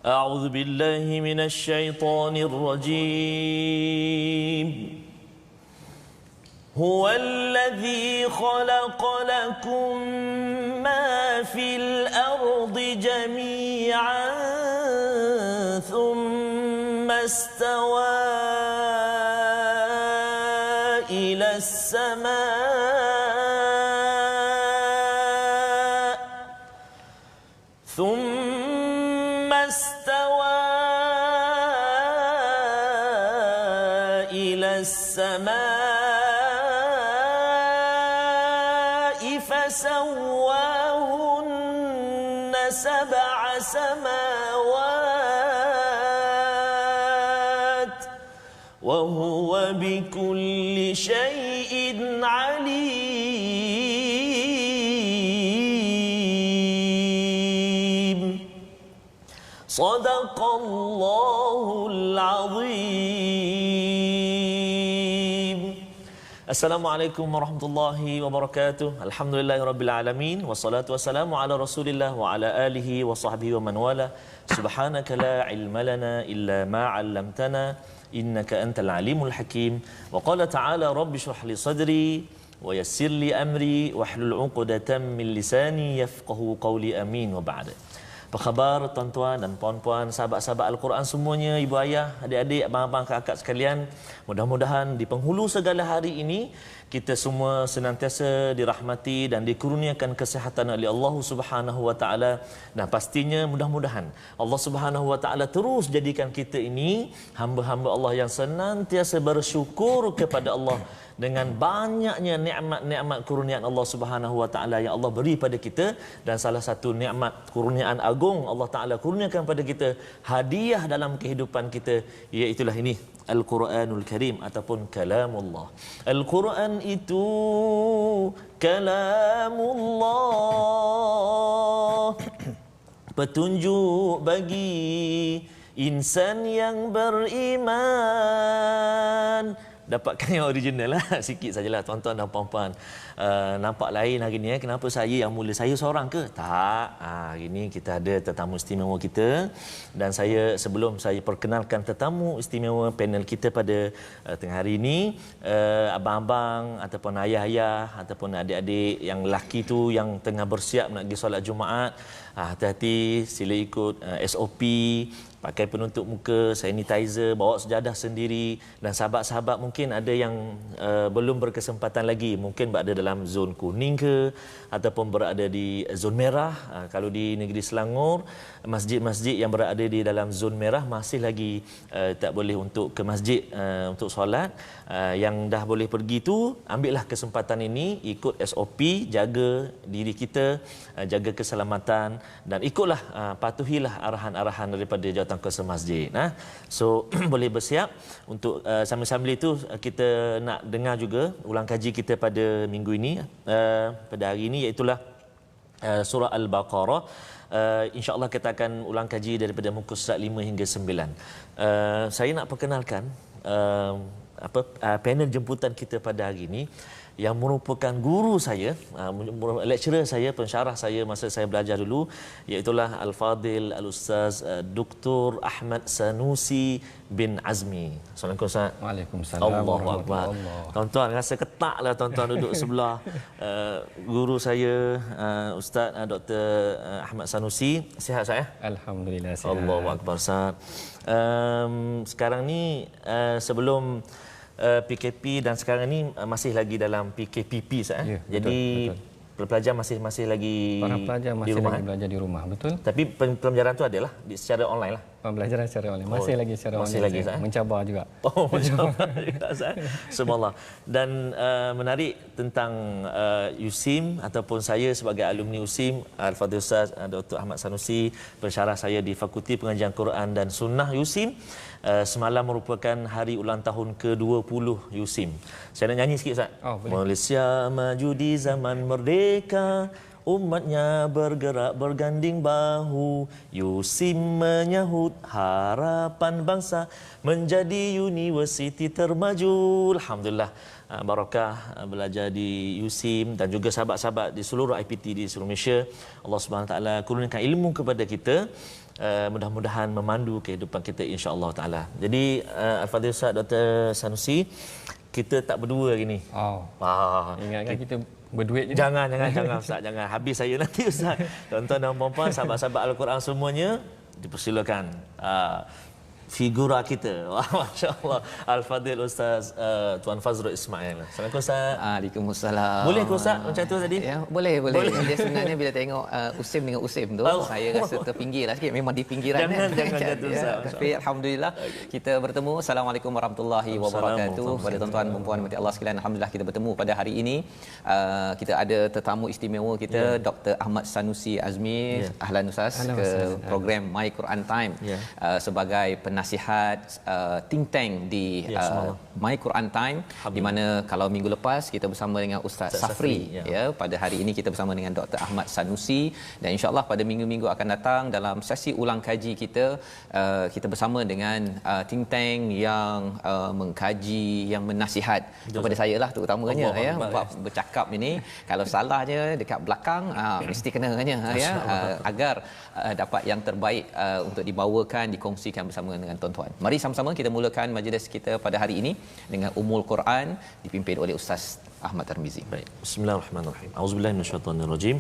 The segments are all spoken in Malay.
أعوذ بالله من الشيطان الرجيم هو الذي خلق لكم ما في الأرض جميعا ثم استوى إلى السماء ثم استوى إلى السماء فسواهن سبع سماوات وهو بكل شيء عليم صدق الله العظيم. Assalamualaikum warahmatullahi wabarakatuh. Alhamdulillahirabbil alamin wassalatu wassalamu ala Rasulillah wa ala alihi wa sahbihi wa man wala. Subhanaka la ilma lana illa ma 'allamtana innaka antal alimul hakim. Wa qala ta'ala rabbi shrah li sadri wa yassir li amri wahlul 'uqdatam min lisani yafqahu qawli amin wa ba'd. Apa khabar tuan-tuan dan puan-puan, sahabat-sahabat Al-Quran semuanya, ibu ayah, adik-adik, abang-abang, kakak sekalian. Mudah-mudahan di penghulu segala hari ini kita semua senantiasa dirahmati dan dikurniakan kesihatan oleh Allah Subhanahu wa taala. Dan pastinya mudah-mudahan Allah Subhanahu wa taala terus jadikan kita ini hamba-hamba Allah yang senantiasa bersyukur kepada Allah dengan banyaknya nikmat-nikmat kurniaan Allah Subhanahu wa taala yang Allah beri pada kita. Dan salah satu nikmat kurniaan agung Allah taala kurniakan pada kita, hadiah dalam kehidupan kita, iaitu ini Al-Quranul Karim ataupun kalamullah. Al-Quran itu kalamullah, petunjuk bagi insan yang beriman. Dapatkan yang original lah. Sikit sajalah tuan-tuan dan puan-puan. Nampak lain hari ni. Kenapa saya yang mula? Saya seorang ke? Tak. Hari ni kita ada tetamu istimewa kita. Dan saya, sebelum saya perkenalkan tetamu istimewa panel kita pada tengah hari ini, abang-abang ataupun ayah-ayah ataupun adik-adik yang lelaki tu yang tengah bersiap nak pergi solat Jumaat, hati-hati, sila ikut SOP. Pakai penutup muka, sanitizer, bawa sejadah sendiri. Dan sahabat-sahabat mungkin ada yang belum berkesempatan lagi, mungkin berada dalam zon kuning ke ataupun berada di zon merah. Kalau di negeri Selangor, masjid-masjid yang berada di dalam zon merah masih lagi tak boleh untuk ke masjid untuk solat. Yang dah boleh pergi tu, ambillah kesempatan ini, ikut SOP, jaga diri kita, jaga keselamatan dan ikutlah, patuhilah arahan-arahan daripada jawatan kuasa masjid. So boleh bersiap untuk sambil-sambil itu kita nak dengar juga ulang kaji kita pada minggu ini, pada hari ini, iaitu surah Al-Baqarah. InsyaAllah kita akan ulang kaji daripada muka surat 5 hingga 9. Saya nak perkenalkan panel jemputan kita pada hari ini yang merupakan guru saya, lecturer saya, pensyarah saya masa saya belajar dulu, iaitu Al-Fadil Al-Ustaz Dr. Ahmad Sanusi bin Azmi. Assalamualaikum Ustaz. Waalaikumsalam. Allahu Akbar. Tuan-tuan rasa ketaklah tuan-tuan duduk sebelah guru saya, Ustaz Dr. Ahmad Sanusi. Sihat saya? Alhamdulillah sihat. Allahu Akbar Ustaz. Sekarang ni sebelum PKP dan sekarang ni masih lagi dalam PKPP Ustaz. Ya, jadi betul. Pelajar masih lagi Para pelajar masih di rumah, lagi belajar di rumah, betul? Tapi pembelajaran tu adalah secara online lah. Pembelajaran secara online masih lagi secara masih online. lagi, mencabar juga. Oh, mencabar juga Ustaz. Subhanallah. Dan menarik tentang USIM ataupun saya sebagai alumni USIM, Al-Fadhil Ustaz Dr. Ahmad Sanusi, pensyarah saya di Fakulti Pengajian Quran dan Sunnah USIM. Semalam merupakan hari ulang tahun ke-20 USIM. Saya nak nyanyi sikit Ustaz. Oh, boleh. Malaysia maju di zaman merdeka, umatnya bergerak berganding bahu, USIM menyahut harapan bangsa menjadi universiti termaju. Alhamdulillah, barakah belajar di USIM dan juga sahabat-sahabat di seluruh IPT di seluruh Malaysia. Allah Subhanahu Wa Taala kurniakan ilmu kepada kita. mudah-mudahan memandu kehidupan kita insya-Allah taala. Jadi Al-Fadhil Ustaz Dr. Sanusi, kita tak berdua hari ni. Ingatkan kita berduit je. Jangan Ustaz, jangan. Habis saya nanti Ustaz. Tuan-tuan dan puan-puan, sahabat-sahabat Al-Quran semuanya, dipersilakan. Figura kita. Wah, masya-Allah. Al-Fadhil Ustaz Tuan Fazrul Ismail. Assalamualaikum Ustaz. Waalaikumsalam. Boleh ke Ustaz macam tu tadi? Ya, boleh. Dia sebenarnya bila tengok Usim dengan Usim tu, saya rasa terpinggirlah sikit. Memang di pinggiran. Jangan jatuh Ustaz. Tapi alhamdulillah kita bertemu. Assalamualaikum warahmatullahi wabarakatuh. Pada tuan-tuan dan puan mati Allah sekalian, alhamdulillah kita bertemu pada hari ini. Kita ada tetamu istimewa kita, Dr. Ahmad Sanusi Azmi. Ahlan Ustaz ke program My Quran Time sebagai nasihat think tank di My Quran Time, di mana kalau minggu lepas kita bersama dengan Ustaz Safri, pada hari ini kita bersama dengan Dr. Ahmad Sanusi, dan insya-Allah pada minggu-minggu akan datang dalam sesi ulang kaji kita, kita bersama dengan think tank yang mengkaji, yang menasihat kepada saya lah terutamanya bab bercakap ini. Kalau salahnya dekat belakang mesti kenanya agar dapat yang terbaik untuk dibawakan, dikongsikan bersama dengan tuan-tuan. Mari sama-sama kita mulakan majlis kita pada hari ini dengan Ummul Quran dipimpin oleh Ustaz Ahmad Tarmizi. Baik. Bismillahirrahmanirrahim. Auzubillahi minasyaitonirrajim.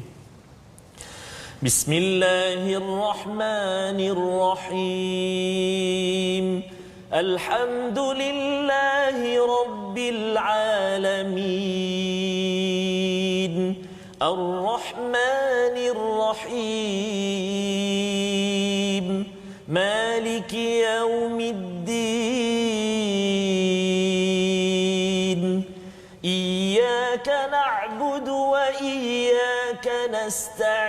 Bismillahirrahmanirrahim. Alhamdulillahi rabbil alamin. Ar-Rahmanir Rahim. مالك يوم الدين إياك نعبد وإياك نستعين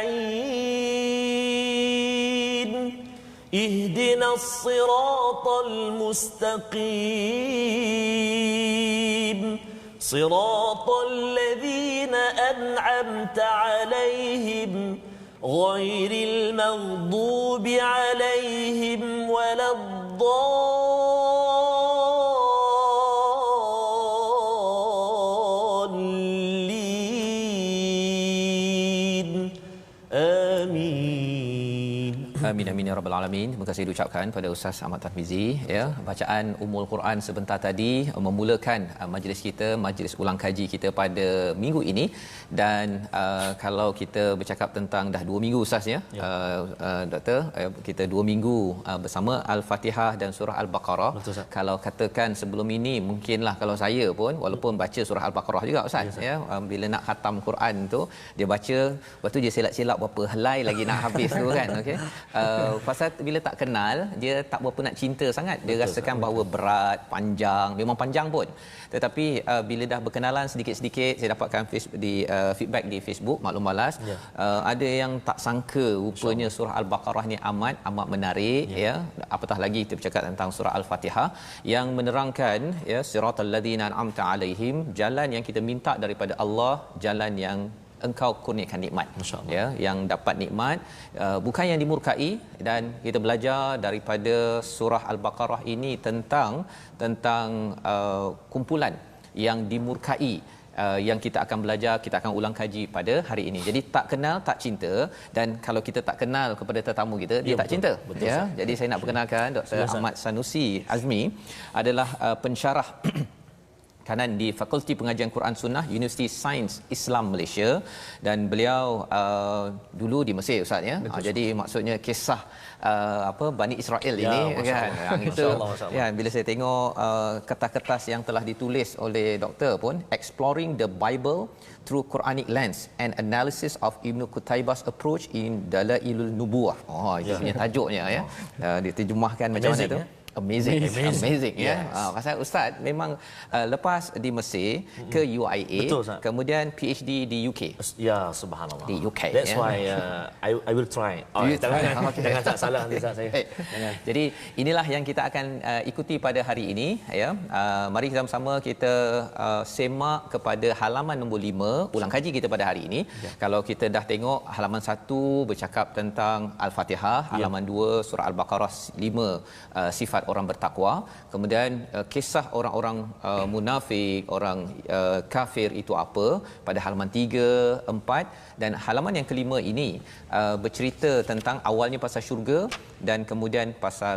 اهدنا الصراط المستقيم صراط الذين أنعمت عليهم غير المغضوب عليهم ولا الضالين آمين. Amin amin ya rabbal alamin. Terima kasih diucapkan pada Ustaz Ahmad Tarmizi bacaan Ummul Quran sebentar tadi memulakan majlis kita, majlis ulang kaji kita pada minggu ini. Dan kalau kita bercakap tentang dah 2 minggu Ustaz Doktor, kita 2 minggu bersama Al-Fatihah dan surah Al-Baqarah. Betul, kalau katakan sebelum ini mungkinlah kalau saya pun walaupun baca surah Al-Baqarah juga Ustaz bila nak khatam Quran tu dia baca, lepas tu dia silap-silap berapa helai lagi nak habis tu kan. Okey. Pasal bila tak kenal dia tak berapa nak cinta sangat, dia rasakan bahawa berat, panjang, memang panjang pun. Tetapi bila dah berkenalan sedikit-sedikit, saya dapatkan feedback di Facebook Maklum Balas, ada yang tak sangka rupanya surah Al-Baqarah ni amat menarik apatah lagi kita bercakap tentang surah Al-Fatihah yang menerangkan siratal ladzina an'amta alaihim, jalan yang kita minta daripada Allah, jalan yang engkau kurniakan nikmat, yang dapat nikmat, bukan yang dimurkai. Dan kita belajar daripada surah Al-Baqarah ini tentang kumpulan yang dimurkai, yang kita akan belajar, kita akan ulang kaji pada hari ini. Jadi tak kenal tak cinta, dan kalau kita tak kenal kepada tetamu kita, dia tak cinta. Jadi saya nak perkenalkan Dr. Ahmad Sanusi Azmi adalah pensyarah kanan di Fakulti Pengajian Quran Sunnah Universiti Sains Islam Malaysia, dan beliau dulu di Mesir Ustaz jadi maksudnya kisah Bani Israel ini kan, yang itu bila saya tengok kertas-kertas yang telah ditulis oleh doktor pun, Exploring the Bible Through Quranic Lens and Analysis of Ibn Qutaybah's Approach in Dalailun Nubuwah. Itu punya tajuknya diterjemahkan macam mana tu? Amazing. Pasal Ustaz memang lepas di Mesir ke UIA, kemudian PhD di UK. Ya, subhanallah. Di UK. That's why I will try. Jangan tak salah Ustaz saya. Jangan. Jadi inilah yang kita akan ikuti pada hari ini mari sama-sama kita semak kepada halaman nombor 5 ulang kaji kita pada hari ini. Kalau kita dah tengok halaman 1 bercakap tentang Al-Fatihah, halaman 2 surah Al-Baqarah 5 sifat sifat orang bertakwa. Kemudian kisah orang-orang munafik, orang kafir itu apa pada halaman 3, 4 dan halaman yang kelima ini bercerita tentang awalnya pasal syurga dan kemudian pasal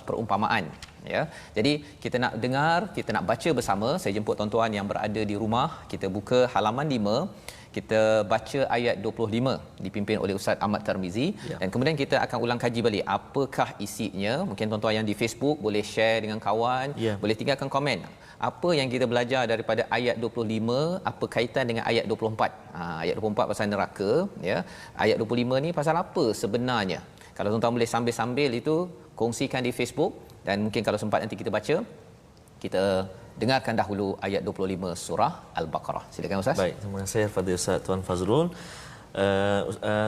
perumpamaan, ya. Jadi kita nak dengar, kita nak baca bersama. Saya jemput tuan-tuan yang berada di rumah, kita buka halaman 5, kita baca ayat 25 dipimpin oleh Ustaz Ahmad Tarmizi, dan kemudian kita akan ulang kaji balik apakah isinya. Mungkin tuan-tuan yang di Facebook boleh share dengan kawan, boleh tinggalkan komen apa yang kita belajar daripada ayat 25, apa kaitan dengan ayat 24. Ayat 24 pasal neraka, ya. Ayat 25 ni pasal apa sebenarnya? Kalau tuan-tuan boleh sambil-sambil itu kongsikan di Facebook, dan mungkin kalau sempat nanti kita baca, kita dengarkan dahulu ayat 25 surah Al-Baqarah. Silakan Ustaz. Baik, terima kasih kepada Ustaz Tuan Fazrul.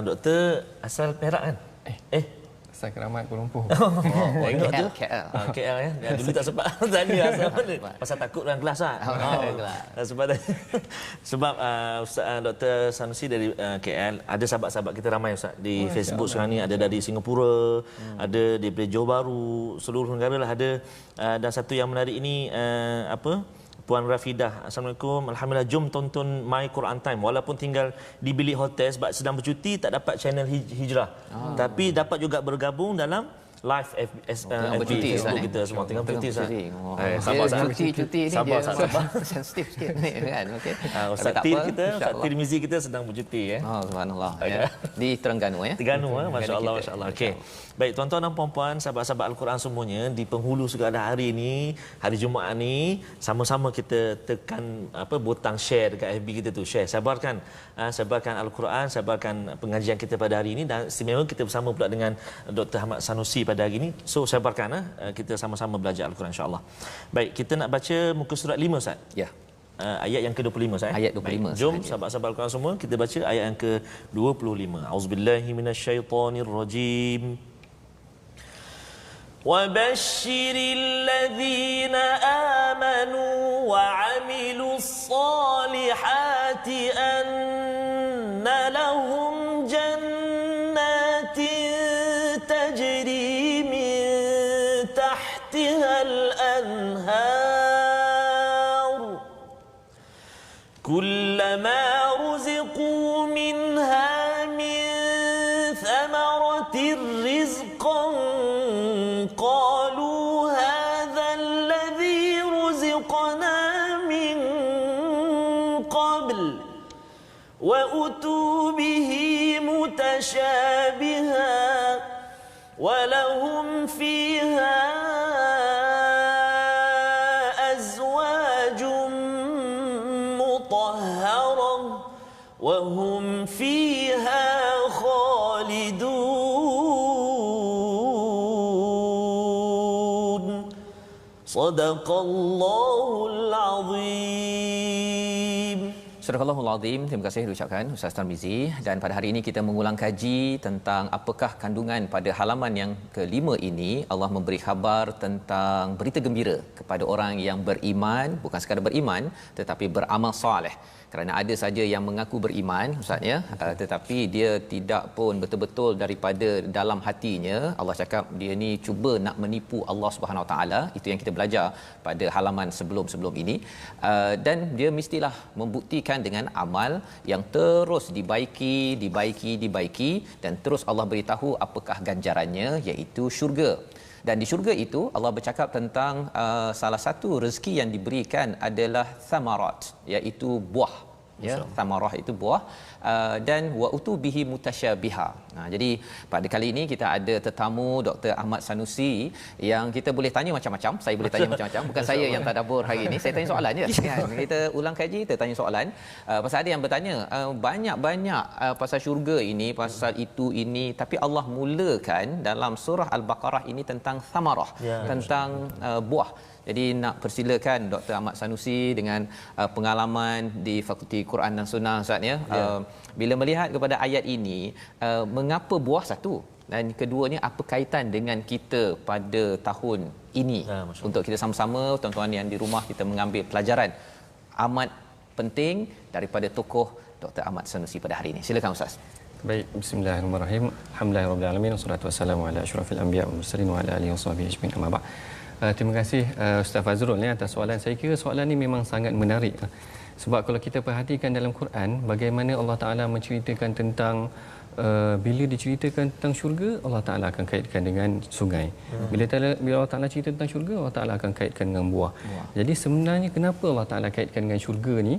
Doktor asal Perak kan? Asal Keramat Kuala Lumpur. Tengok tu. KL. KL ya. Dulu tak sempat tanya asal mana. Pasal takut dalam kelas lah. Sebab Ustaz Dr. Sanusi dari KL, ada sahabat-sahabat kita ramai Ustaz di Facebook sekarang ni, ada dari Singapura, ada daripada Johor Bahru, seluruh negara lah ada. Dan satu yang menarik ini Puan Rafidah, Assalamualaikum. Alhamdulillah, jom tonton My Quran Time. Walaupun tinggal di bilik hotel sebab sedang bercuti, tak dapat channel Hijrah. Tapi dapat juga bergabung dalam live FB Facebook kita semua. Tengah bercuti Ustaz. Sabar cuti ni sabar, dia sabar. sensitif sikit ni kan. Okey. Ustaz Tirmizi kita sedang bercuti ya. Subhanallah ya. Di Terengganu ya. Terengganu, masya-Allah, masya-Allah. Okey. Baik, tuan-tuan dan puan-puan, sahabat-sahabat Al-Quran semuanya, di penghulu segala hari ini, hari Jumaat ni, sama-sama kita tekan butang share dekat FB kita tu. Share, sebarkan Al-Quran, sebarkan pengajian kita pada hari ini, dan istimewa kita bersama pula dengan Dr. Ahmad Sanusi pada hari ini. So sebarkan, kita sama-sama belajar Al-Quran, insya-Allah. Baik, kita nak baca muka surat 5 Ustaz. Ya. Ayat yang ke-25 Ustaz. Ayat 25. Baik, jom sahabat-sahabat Al-Quran semua kita baca ayat yang ke-25. Auzubillahi minasyaitonirrajim. وَبَشِّرِ الَّذِينَ آمَنُوا وَعَمِلُوا الصَّالِحَاتِ أَنَّ لَهُمْ جَنَّاتٍ تَجْرِي مِنْ تَحْتِهَا الْأَنْهَارُ كُلَّمَا رُزِقُوا مِنْهَا مِنْ ثَمَرَةٍ رِزْقًا قالوا هذا الذي رزقنا من قبل وأتوا به متشابها ولهم فيها أزواج مطهرة وهم فيها خالدون. Sadaqallahul Azim. Sadaqallahul Azim. Terima kasih diucapkan Ustaz Tarmizi, dan pada hari ini kita mengulang kaji tentang apakah kandungan pada halaman yang ke-5 ini. Allah memberi khabar tentang berita gembira kepada orang yang beriman, bukan sekadar beriman tetapi beramal soleh. Kerana ada saja yang mengaku beriman Ustaz ya, tetapi dia tidak pun betul-betul daripada dalam hatinya. Allah cakap dia ni cuba nak menipu Allah Subhanahu Wa Taala. Itu yang kita belajar pada halaman sebelum-sebelum ini. Dan dia mestilah membuktikan dengan amal yang terus dibaiki dan terus Allah beritahu apakah ganjarannya, iaitu syurga. Dan di syurga itu Allah bercakap tentang salah satu rezeki yang diberikan adalah thamarat, iaitu buah. Ya, thamarah itu buah, dan wa utu bihi mutasyabiha. Jadi pada kali ini kita ada tetamu Dr. Ahmad Sanusi yang kita boleh tanya macam-macam. Saya boleh tanya macam-macam, bukan saya yang tadabbur hari ini. Saya tanya soalan je. Kan? Kita ulang kaji, kita tanya soalan. Pasal ada yang bertanya banyak-banyak pasal syurga ini, pasal itu ini, tapi Allah mulakan dalam surah Al-Baqarah ini tentang thamarah, tentang buah. Jadi nak persilakan Dr. Ahmad Sanusi dengan pengalaman di Fakulti Quran dan Sunnah Ustaz ya. Bila melihat kepada ayat ini, mengapa buah satu? Dan keduanya, apa kaitan dengan kita pada tahun ini? Untuk kita sama-sama, tuan-tuan yang di rumah, kita mengambil pelajaran amat penting daripada tokoh Dr. Ahmad Sanusi pada hari ini. Silakan Ustaz. Baik, bismillahirrahmanirrahim. Alhamdulillahirabbil alamin, wassalatu wassalamu ala asyrafil anbiya wal mursalin wa ala alihi washabihi ajmain. Amma ba'd. Terima kasih Ustaz Fazrul atas soalan. Saya kira soalan ini memang sangat menarik. Sebab kalau kita perhatikan dalam Quran, bagaimana Allah Ta'ala menceritakan tentang bila diceritakan tentang syurga, Allah Ta'ala akan kaitkan dengan sungai. Bila Allah Ta'ala cerita tentang syurga, Allah Ta'ala akan kaitkan dengan buah. Jadi sebenarnya kenapa Allah Ta'ala kaitkan dengan syurga ni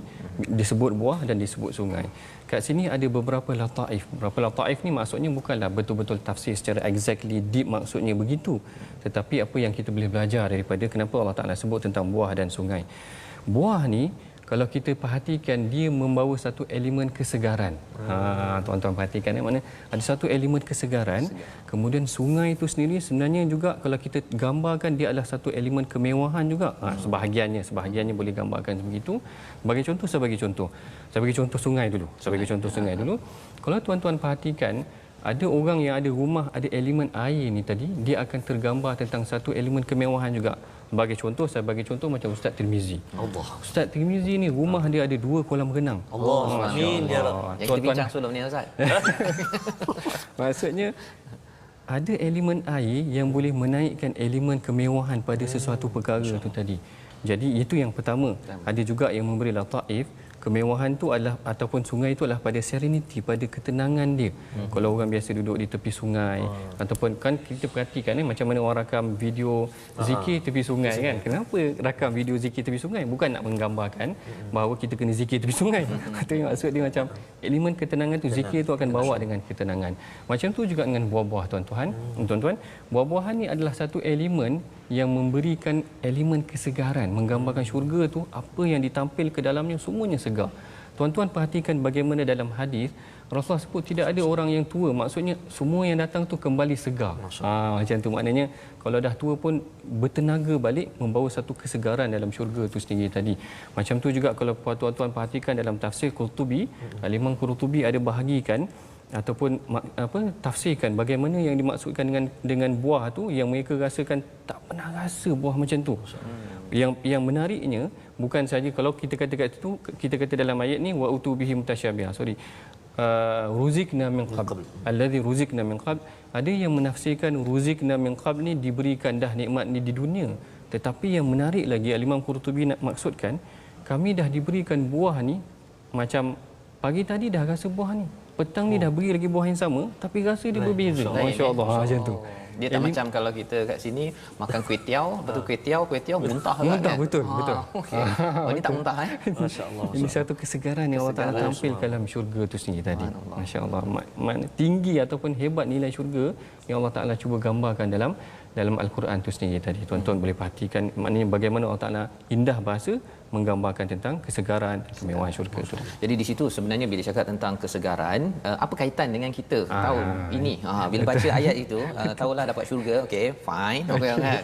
disebut buah dan disebut sungai? Kat sini ada beberapa lataif. Beberapa lataif ni maksudnya bukanlah betul-betul tafsir secara exactly deep maksudnya begitu. Tetapi apa yang kita boleh belajar daripada kenapa Allah Ta'ala sebut tentang buah dan sungai. Buah ni kalau kita perhatikan dia membawa satu elemen kesegaran. Tuan-tuan perhatikan mana ada satu elemen kesegaran. Kemudian sungai itu sendiri sebenarnya juga kalau kita gambarkan dia adalah satu elemen kemewahan juga. Sebahagiannya boleh gambarkan begitu. Saya bagi contoh sungai dulu. Kalau tuan-tuan perhatikan ada orang yang ada rumah ada elemen air ni tadi, dia akan tergambar tentang satu elemen kemewahan juga. Saya bagi contoh macam Ustaz Tirmizi. Ustaz Tirmizi ni rumah dia ada 2 kolam renang. Amin ya Rabb. Yang kita bincang sebelum ni Ustaz. Maksudnya ada elemen air yang boleh menaikkan elemen kemewahan pada sesuatu perkara itu tadi. Jadi itu yang pertama. Ada juga yang memberi lataif. Kemewahan tu adalah ataupun sungai itu adalah pada serenity, pada ketenangan dia. Kalau orang biasa duduk di tepi sungai ataupun kan kita perhatikan macam mana orang rakam video zikir tepi sungai kan. Kenapa rakam video zikir tepi sungai? Bukan nak menggambarkan bahawa kita kena zikir tepi sungai. Itu maksud dia macam elemen ketenangan tu, zikir tu akan bawa dengan ketenangan. Macam tu juga dengan buah-buah tuan-tuan. Buah-buahan ni adalah satu elemen yang memberikan elemen kesegaran, menggambarkan syurga tu apa yang ditampil ke dalamnya semuanya segar. Tuan-tuan perhatikan bagaimana dalam hadis Rasulullah sebut tidak ada orang yang tua, maksudnya semua yang datang tu kembali segar. Macam tu maknanya kalau dah tua pun bertenaga balik, membawa satu kesegaran dalam syurga tu sendiri tadi. Macam tu juga kalau tuan-tuan perhatikan dalam tafsir Qurtubi, Imam Qurtubi ada bahagikan ataupun tafsirkan bagaimana yang dimaksudkan dengan buah tu yang mereka rasakan tak pernah rasa buah macam tu. Yang menariknya bukan saja kalau kita kata kat situ, kita kata dalam ayat ni wa utubihi mutasyabiha. Ruzikna min qabl. Allazi ruzikna min qabl. Ada yang menafsirkan ruzikna min qabl ni diberikan dah nikmat ni di dunia. Tetapi yang menarik lagi Imam Qurtubi nak maksudkan, kami dah diberikan buah ni macam pagi tadi dah rasa buah ni. Petang ni dah beri lagi buah yang sama tapi rasa dia berbeza. Masya-Allah macam tu. Dia tak macam kalau kita kat sini makan kuih tiaw, betul kuih tiaw muntah kan? Muntah betul. Okay. Ini tak muntah Masya-Allah. Ini satu kesegaran yang Allah Taala tampil dalam syurga tu sendiri tadi. Masya-Allah. Tinggi ataupun hebat nilai syurga yang Allah Taala cuba gambarkan dalam Al-Quran tu sendiri tadi. Tuan-tuan boleh perhatikan maknanya bagaimana Allah Taala indah bahasa menggambarkan tentang kesegaran dan kemewahan syurga itu. Jadi di situ sebenarnya bila cakap tentang kesegaran, apa kaitan dengan kita tahu ini? Bila baca ayat itu, tahulah dapat syurga, okey, fine. Okey kan?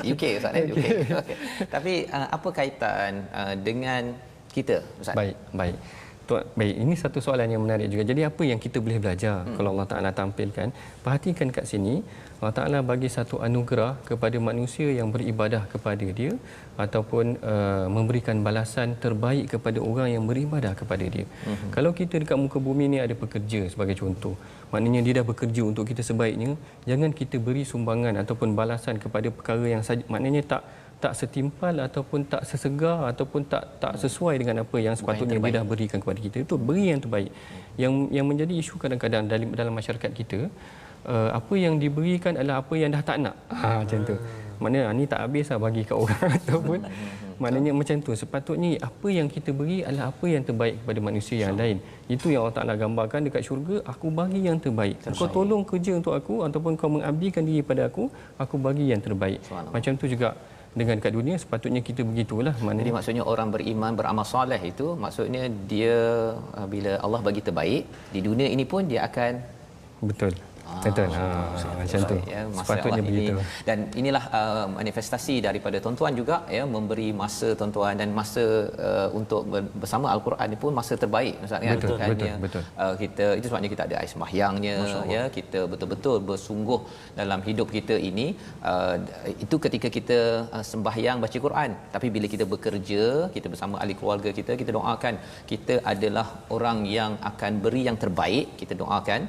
UK Ustaz UK. Okay. Tapi apa kaitan dengan kita Ustaz? Baik. Baik, ini satu soalan yang menarik juga. Jadi apa yang kita boleh belajar kalau Allah Taala tampilkan? Perhatikan kat sini, Allah Taala bagi satu anugerah kepada manusia yang beribadah kepada Dia ataupun memberikan balasan terbaik kepada orang yang beribadah kepada Dia. Kalau kita dekat muka bumi ni ada pekerja sebagai contoh, maknanya dia dah bekerja untuk kita sebaiknya, jangan kita beri sumbangan ataupun balasan kepada perkara yang maknanya tak setimpal ataupun tak sesegar ataupun tak sesuai dengan apa yang sepatutnya dia dah berikan kepada kita. Itu beri yang terbaik. Yang menjadi isu kadang-kadang dalam masyarakat kita, apa yang diberikan adalah apa yang dah tak nak. Macam tu. Maknanya ni tak habis lah bagi kat orang ataupun maknanya macam tu. Sepatutnya apa yang kita beri adalah apa yang terbaik kepada manusia yang lain. Itu yang Allah Taala gambarkan dekat syurga, aku bagi yang terbaik. Kau tolong kerja untuk aku ataupun kau mengabdikan diri pada aku bagi yang terbaik. Macam tu juga dengan kat dunia sepatutnya kita begitulah. Jadi maksudnya orang beriman beramal soleh itu maksudnya dia bila Allah bagi terbaik di dunia ini pun dia akan betul. Macam tu. Ya, sepatutnya begitu. Dan inilah manifestasi daripada tuan-tuan juga ya, memberi masa tuan-tuan dan masa untuk bersama Al-Quran ini pun masa terbaik Ustaz kan. Betul. Kita itu sebabnya kita ada ais sembahyangnya ya, kita betul-betul bersungguh dalam hidup kita ini. Itu ketika kita sembahyang baca Quran, tapi bila kita bekerja, kita bersama ahli keluarga kita doakan kita adalah orang yang akan beri yang terbaik, kita doakan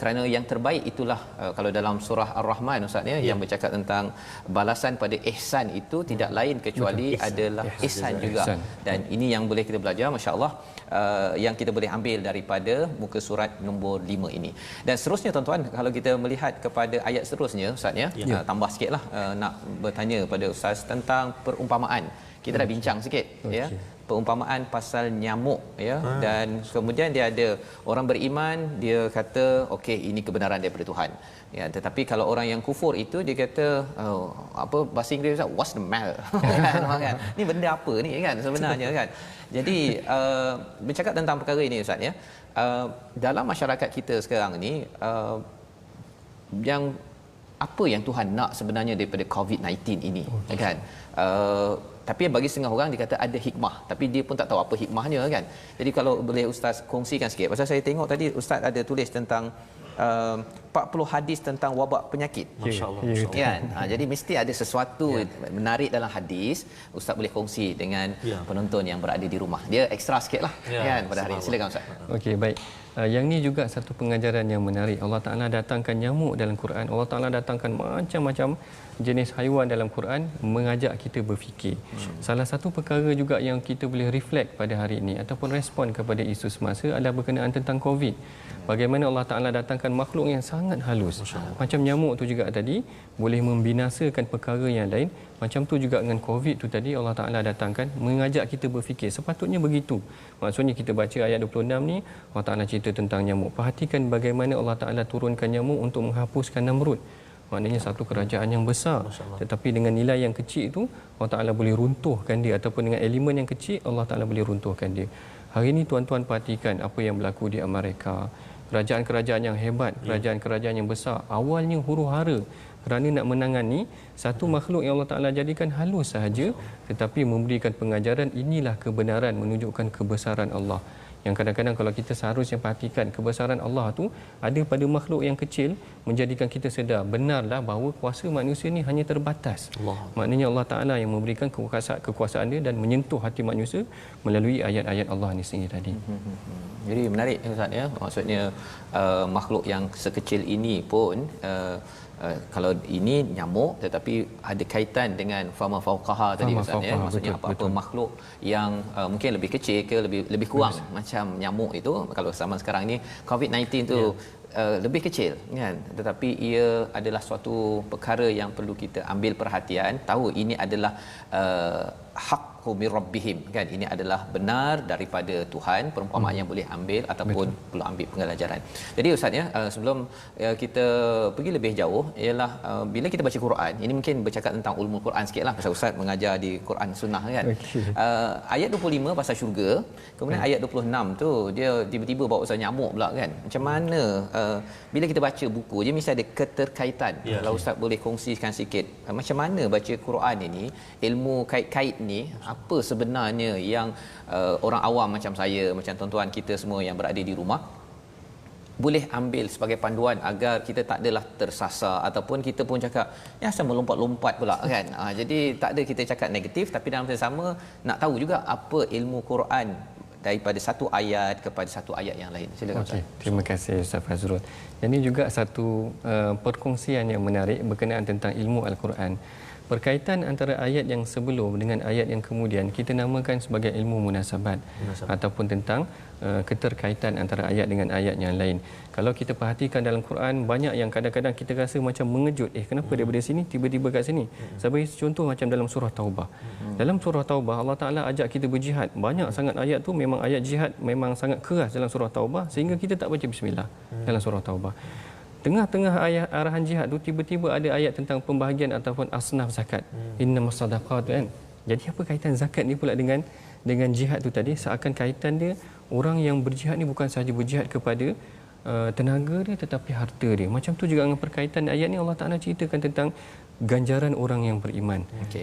kerana yang terbaik baik itulah kalau dalam surah Ar-Rahman Ustaz ya, yang bercakap tentang balasan pada ihsan itu tidak lain kecuali adalah ihsan juga. Dan ini yang boleh kita belajar, masya-Allah, yang kita boleh ambil daripada muka surat nombor 5 ini. Dan seterusnya tuan-tuan, kalau kita melihat kepada ayat seterusnya Ustaz ya, tambah sikitlah nak bertanya pada Ustaz tentang perumpamaan. Kita dah bincang sikit ya, perumpamaan pasal nyamuk ya, dan kemudian dia ada orang beriman, dia kata okey, ini kebenaran daripada Tuhan ya, tetapi kalau orang yang kufur itu dia kata apa bahasa Inggeris, what's the matter kan, ni benda apa ni kan sebenarnya kan. Jadi bercakap tentang perkara ini Ustaz ya, dalam masyarakat kita sekarang ni yang apa yang Tuhan nak sebenarnya daripada COVID-19 ini kan. Tapi bagi setengah orang dia kata ada hikmah, tapi dia pun tak tahu apa hikmahnya kan. Jadi kalau boleh Ustaz kongsikan sikit, pasal saya tengok tadi Ustaz ada tulis tentang 40 hadis tentang wabak penyakit. Masya-Allah. Kan? Jadi mesti ada sesuatu menarik dalam hadis. Ustaz boleh kongsi dengan penonton yang berada di rumah. Dia ekstra sikitlah kan pada hari ini. Silakan Ustaz. Okey, baik. Yang ni juga satu pengajaran yang menarik. Allah Ta'ala datangkan nyamuk dalam Quran. Allah Ta'ala datangkan macam-macam jenis haiwan dalam Quran mengajak kita berfikir. Salah satu perkara juga yang kita boleh reflect pada hari ini ataupun respon kepada isu semasa adalah berkenaan tentang COVID. Bagaimana Allah Ta'ala datangkan makhluk yang sangat halus. Macam nyamuk tu juga tadi boleh membinasakan perkara yang lain. Macam tu juga dengan COVID tu tadi Allah Ta'ala datangkan mengajak kita berfikir. Sepatutnya begitu. Maksudnya kita baca ayat 26 ni, Allah Ta'ala cerita tentang nyamuk. Perhatikan bagaimana Allah Ta'ala turunkan nyamuk untuk menghapuskan Namrud. Maknanya satu kerajaan yang besar, tetapi dengan nilai yang kecil itu Allah Ta'ala boleh runtuhkan dia, ataupun dengan elemen yang kecil Allah Ta'ala boleh runtuhkan dia. Hari ini tuan-tuan perhatikan apa yang berlaku di Amerika. Kerajaan-kerajaan yang hebat, kerajaan-kerajaan yang besar, awalnya huru-hara kerana nak menangani satu makhluk yang Allah Ta'ala jadikan halus sahaja, tetapi memberikan pengajaran inilah kebenaran, menunjukkan kebesaran Allah. Yang kadang-kadang kalau kita seharusnya perhatikan kebesaran Allah tu ada pada makhluk yang kecil, menjadikan kita sedar benarlah bahawa kuasa manusia ni hanya terbatas. Maknanya Allah Ta'ala yang memberikan kekuasaan dia dan menyentuh hati manusia melalui ayat-ayat Allah ni sendiri tadi. Jadi menarik Ustaz ya, maksudnya makhluk yang sekecil ini pun kalau ini nyamuk tetapi ada kaitan dengan fama fauqaha tadi Ustaz ya, maksudnya apa-apa makhluk yang mungkin lebih kecil ke lebih kurang macam nyamuk itu, kalau zaman sekarang ni COVID-19 tu lebih kecil kan, tetapi ia adalah suatu perkara yang perlu kita ambil perhatian, tahu ini adalah haqqu min rabbihim kan, ini adalah benar daripada Tuhan, perumpamaan yang boleh ambil ataupun perlu ambil pelajaran. Jadi Ustaz ya, sebelum kita pergi lebih jauh ialah bila kita baca Quran, ini mungkin bercakap tentang ulumul Quran sikitlah pasal Ustaz mengajar di Quran Sunnah kan. Ayat 25 pasal syurga, kemudian ayat 26 tu dia tiba-tiba bawa pasal nyamuk pula kan. Macam mana bila kita baca buku dia mesti ada keterkaitan. Kalau Ustaz boleh kongsikan sikit macam mana baca Quran ini, ilmu kait-kait ni, apa sebenarnya yang orang awam macam saya, macam tuan-tuan kita semua yang berada di rumah boleh ambil sebagai panduan agar kita tak adalah tersasar ataupun kita pun cakap ya asal melompat-lompat pula kan. Jadi tak ada kita cakap negatif, tapi dalam masa sama nak tahu juga apa ilmu Quran daripada satu ayat kepada satu ayat yang lain. Silakan Ustaz. Terima kasih Ustaz Fazrul. Ini juga satu perkongsian yang menarik berkenaan tentang ilmu Al-Quran. Berkaitan antara ayat yang sebelum dengan ayat yang kemudian kita namakan sebagai ilmu munasabat. Ataupun tentang keterkaitan antara ayat dengan ayat yang lain. Kalau kita perhatikan dalam Quran, banyak yang kadang-kadang kita rasa macam mengejut, kenapa daripada sini tiba-tiba kat sini. Sebagai contoh macam dalam surah Taubah. Dalam surah Taubah Allah Taala ajak kita berjihad. Banyak sangat ayat tu memang ayat jihad memang sangat keras dalam surah Taubah sehingga kita tak baca bismillah dalam surah Taubah. Tengah-tengah ayat arahan jihad tu tiba-tiba ada ayat tentang pembahagian ataupun asnaf zakat. Innamas sadaqat kan. Jadi apa kaitan zakat ni pula dengan jihad tu tadi? Seakan kaitan dia orang yang berjihad ni bukan sahaja berjihad kepada tenaga dia tetapi harta dia. Macam tu juga dengan perkaitan ayat ni Allah Taala ceritakan tentang ganjaran orang yang beriman.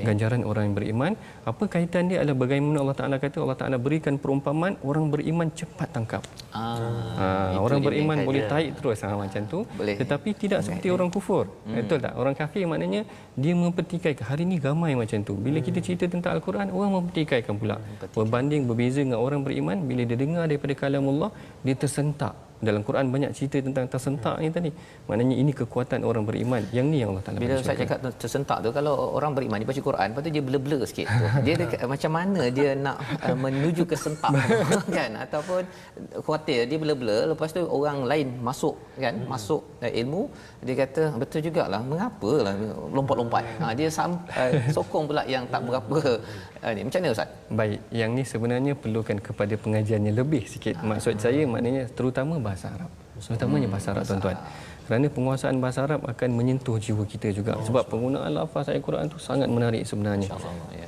Ganjaran orang yang beriman, apa kaitan dia adalah bagaimana Allah Taala kata, Allah Taala berikan perumpamaan orang beriman cepat tangkap. Orang beriman boleh tarik terus macam tu, tetapi tidak seperti orang kufur. Betul tak? Orang kafir maknanya dia mempertikaikan. Hari ni ramai macam tu. Bila kita cerita tentang Al-Quran, orang mempertikaikan pula. Berbanding berbeza dengan orang beriman, bila dia dengar daripada kalamullah, dia tersentak. dalam Quran banyak cerita tentang tersentak ni tadi. Maknanya ini kekuatan orang beriman. Yang ni yang Allah Taala bila saya cakap tersentak tu, kalau orang beriman dia baca Quran, lepas tu dia blur-blur sikit tu. Dia macam mana dia nak menuju ke sentak kan, ataupun khuatir dia blur-blur, lepas tu orang lain masuk kan, masuk ilmu, dia kata betul jugalah, mengapalah lompat-lompat. Dia sokong pula yang tak berapa ni. Macam mana Ustaz? Baik, yang ni sebenarnya perlukan kepada pengajiannya lebih sikit. Maksud saya maknanya terutama bahasa Arab. Terutamanya bahasa Arab, tuan-tuan. Kerana penguasaan bahasa Arab akan menyentuh jiwa kita juga. Sebab penggunaan lafaz ayat Quran tu sangat menarik sebenarnya. Ya.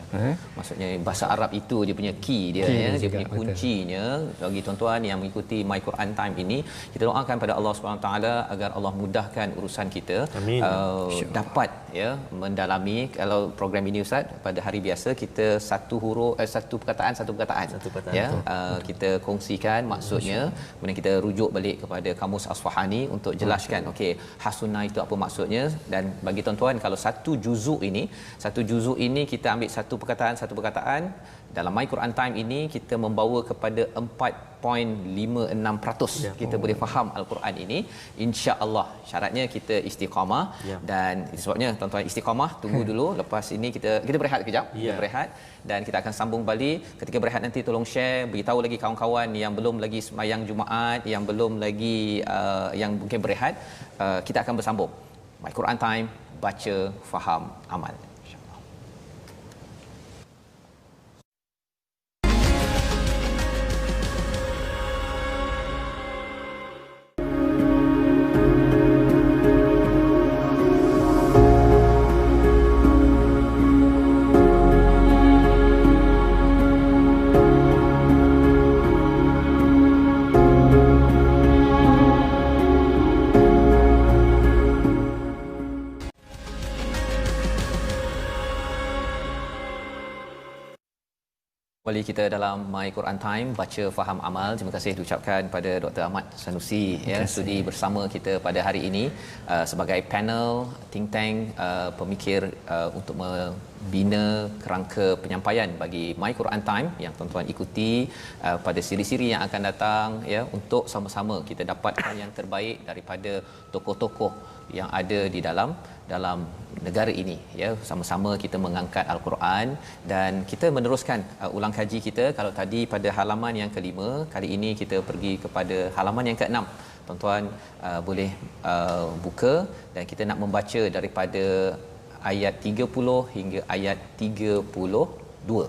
Maksudnya bahasa Arab itu dia punya key dia, dia punya kuncinya. Bagi tuan-tuan yang mengikuti My Quran Time ini, kita doakan pada Allah SWT agar Allah mudahkan urusan kita. Dapat mendalami. Kalau program ini Ustaz, pada hari biasa kita satu perkataan kita kongsikan maksudnya, kemudian kita rujuk balik kepada Kamus Asfahani untuk jelaskan okey hasunah itu apa maksudnya. Dan bagi tuan-tuan, kalau satu juzuk ini kita ambil satu perkataan dalam My Quran Time ini, kita membawa kepada 4.56% kita boleh faham Al-Quran ini, insya-Allah. Syaratnya kita istiqamah, dan sebabnya tuan-tuan istiqamah, tunggu dulu. Lepas ini kita berehat kejap, kita berehat dan kita akan sambung balik. Ketika berehat nanti tolong share, beritahu lagi kawan-kawan yang belum lagi sembahyang Jumaat, yang belum lagi yang mungkin berehat, kita akan bersambung My Quran Time, baca, faham, amal. Kembali kita dalam My Quran Time, baca, faham, amal. Terima kasih diucapkan pada Dr. Ahmad Sanusi sudi bersama kita pada hari ini sebagai panel think tank pemikir untuk membina kerangka penyampaian bagi My Quran Time yang tuan-tuan ikuti pada siri-siri yang akan datang, untuk sama-sama kita dapatkan yang terbaik daripada tokoh-tokoh yang ada di dalam negara ini, sama-sama kita mengangkat Al-Quran dan kita meneruskan ulang kaji kita. Kalau tadi pada halaman yang ke-5, kali ini kita pergi kepada halaman yang ke-6. Tuan-tuan boleh buka dan kita nak membaca daripada ayat 30 hingga ayat 32,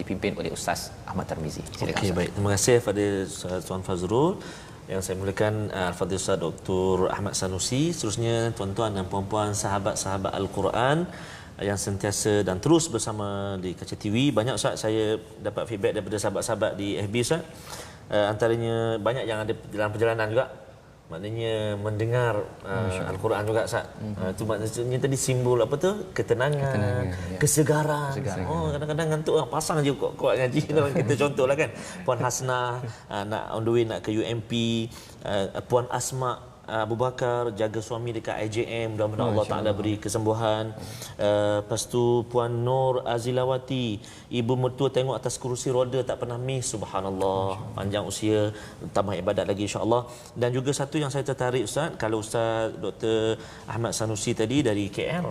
dipimpin oleh Ustaz Ahmad Tarmizi. Silakan. Okey, baik. Terima kasih kepada Tuan Fazrul. Yang saya mulakan Al-Fadhil Ustaz Dr. Ahmad Sanusi. Seterusnya tuan-tuan dan puan-puan, sahabat-sahabat Al-Quran yang sentiasa dan terus bersama di Kaca TV. Banyak Ustaz saya dapat feedback daripada sahabat-sahabat di FB Ustaz. Antaranya banyak yang ada dalam perjalanan juga. Maknanya mendengar Al-Quran juga Ustaz. Itu maknanya tadi simbol apa tu? Ketenangan, kesegaran. Kadang-kadang ngantuk pasang je kuat ngaji dalam kita, contohlah kan. Puan Hasnah nak on the way nak ke UMP, Puan Asma Abu Bakar jaga suami dekat IJM, mudah-mudahan Allah Taala beri kesembuhan. Lepas tu Puan Nur Azilawati, ibu mertua tengok atas kerusi roda tak pernah miss, subhanallah, panjang usia, tambah ibadat lagi insya-Allah. Dan juga satu yang saya tertarik Ustaz, kalau Ustaz Dr. Ahmad Sanusi tadi dari KL,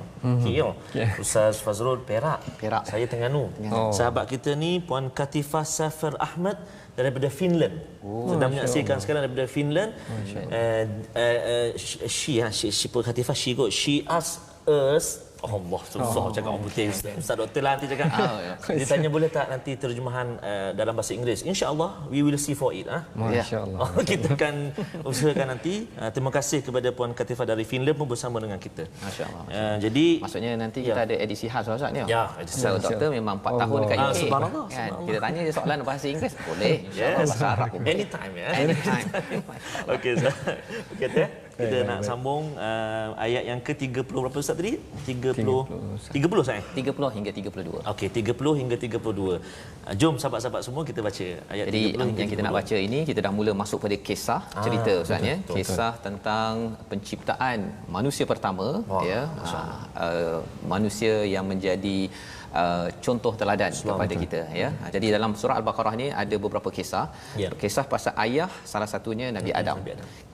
Ustaz Fazrul Perak. Saya Terengganu. Sahabat kita ni Puan Katifah Safar Ahmad daripada Finland. Sedang menyaksikan sekarang daripada Finland. She Katifah, she asked us, Allah susah cakap orang putih. Ustaz Doktor lah nanti cakap. Dia tanya boleh tak nanti terjemahan dalam bahasa Inggeris. InsyaAllah we will see for it. Masya-Allah. Kita akan usahakan nanti. Terima kasih kepada Puan Katifah dari Finland pun bersama dengan kita. Masya-Allah. Jadi maksudnya nanti kita ada edisi khas Ustaz ni. Ya, edisi khas. Doktor memang 4 tahun dekat UK. Subhanallah. Kan? Kita tanya je soalan bahasa Inggeris boleh. InsyaAllah bahasa Arab pun. Anytime Anytime. Okey Ustaz. Kata Kita nak sambung ayat yang ke-30 berapa Ustaz tadi? 30 saya. 30 hingga 32. Okey, 30 hingga 32. Jom sahabat-sahabat semua kita baca ayat Jadi 30 yang kita nak baca ini, kita dah mula masuk pada kisah cerita Ustaz ya. Kisah tentang penciptaan manusia pertama ya. Manusia yang menjadi contoh teladan kepada kita ya. Jadi dalam surah Al-Baqarah ni ada beberapa kisah. Kisah pasal ayah salah satunya Nabi Adam.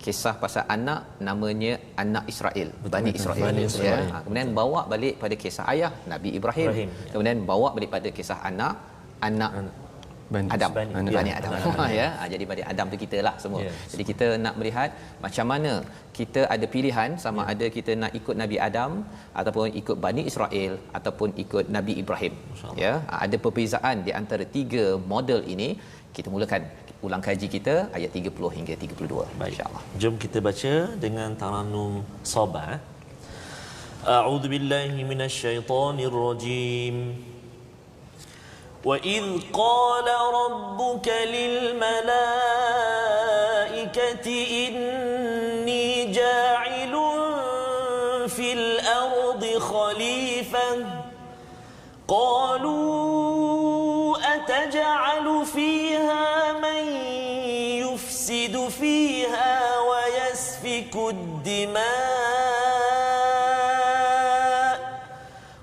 Kisah pasal anak namanya anak Israel, Bani Israel. Ya. Kemudian bawa balik pada kisah ayah Nabi Ibrahim. Kemudian bawa balik pada kisah anak Adam, Bani Adam. Ya. Jadi Bani Adam tu kita lah semua. Jadi kita nak melihat macam mana kita ada pilihan sama ada kita nak ikut Nabi Adam ataupun ikut Bani Israel ataupun ikut Nabi Ibrahim. Ya, ada perbezaan di antara tiga model ini. Kita mulakan ulang kaji kita ayat 30 hingga 32 insya-Allah. Jom kita baca dengan taranum Sabah. A'udzu billahi minasyaitonir rajim. وَإِذْ قَالَ رَبُّكَ لِلْمَلَائِكَةِ إِنِّي جَاعِلٌ فِي الْأَرْضِ خَلِيفَةً قَالُوا أَتَجْعَلُ فِيهَا مَن يُفْسِدُ فِيهَا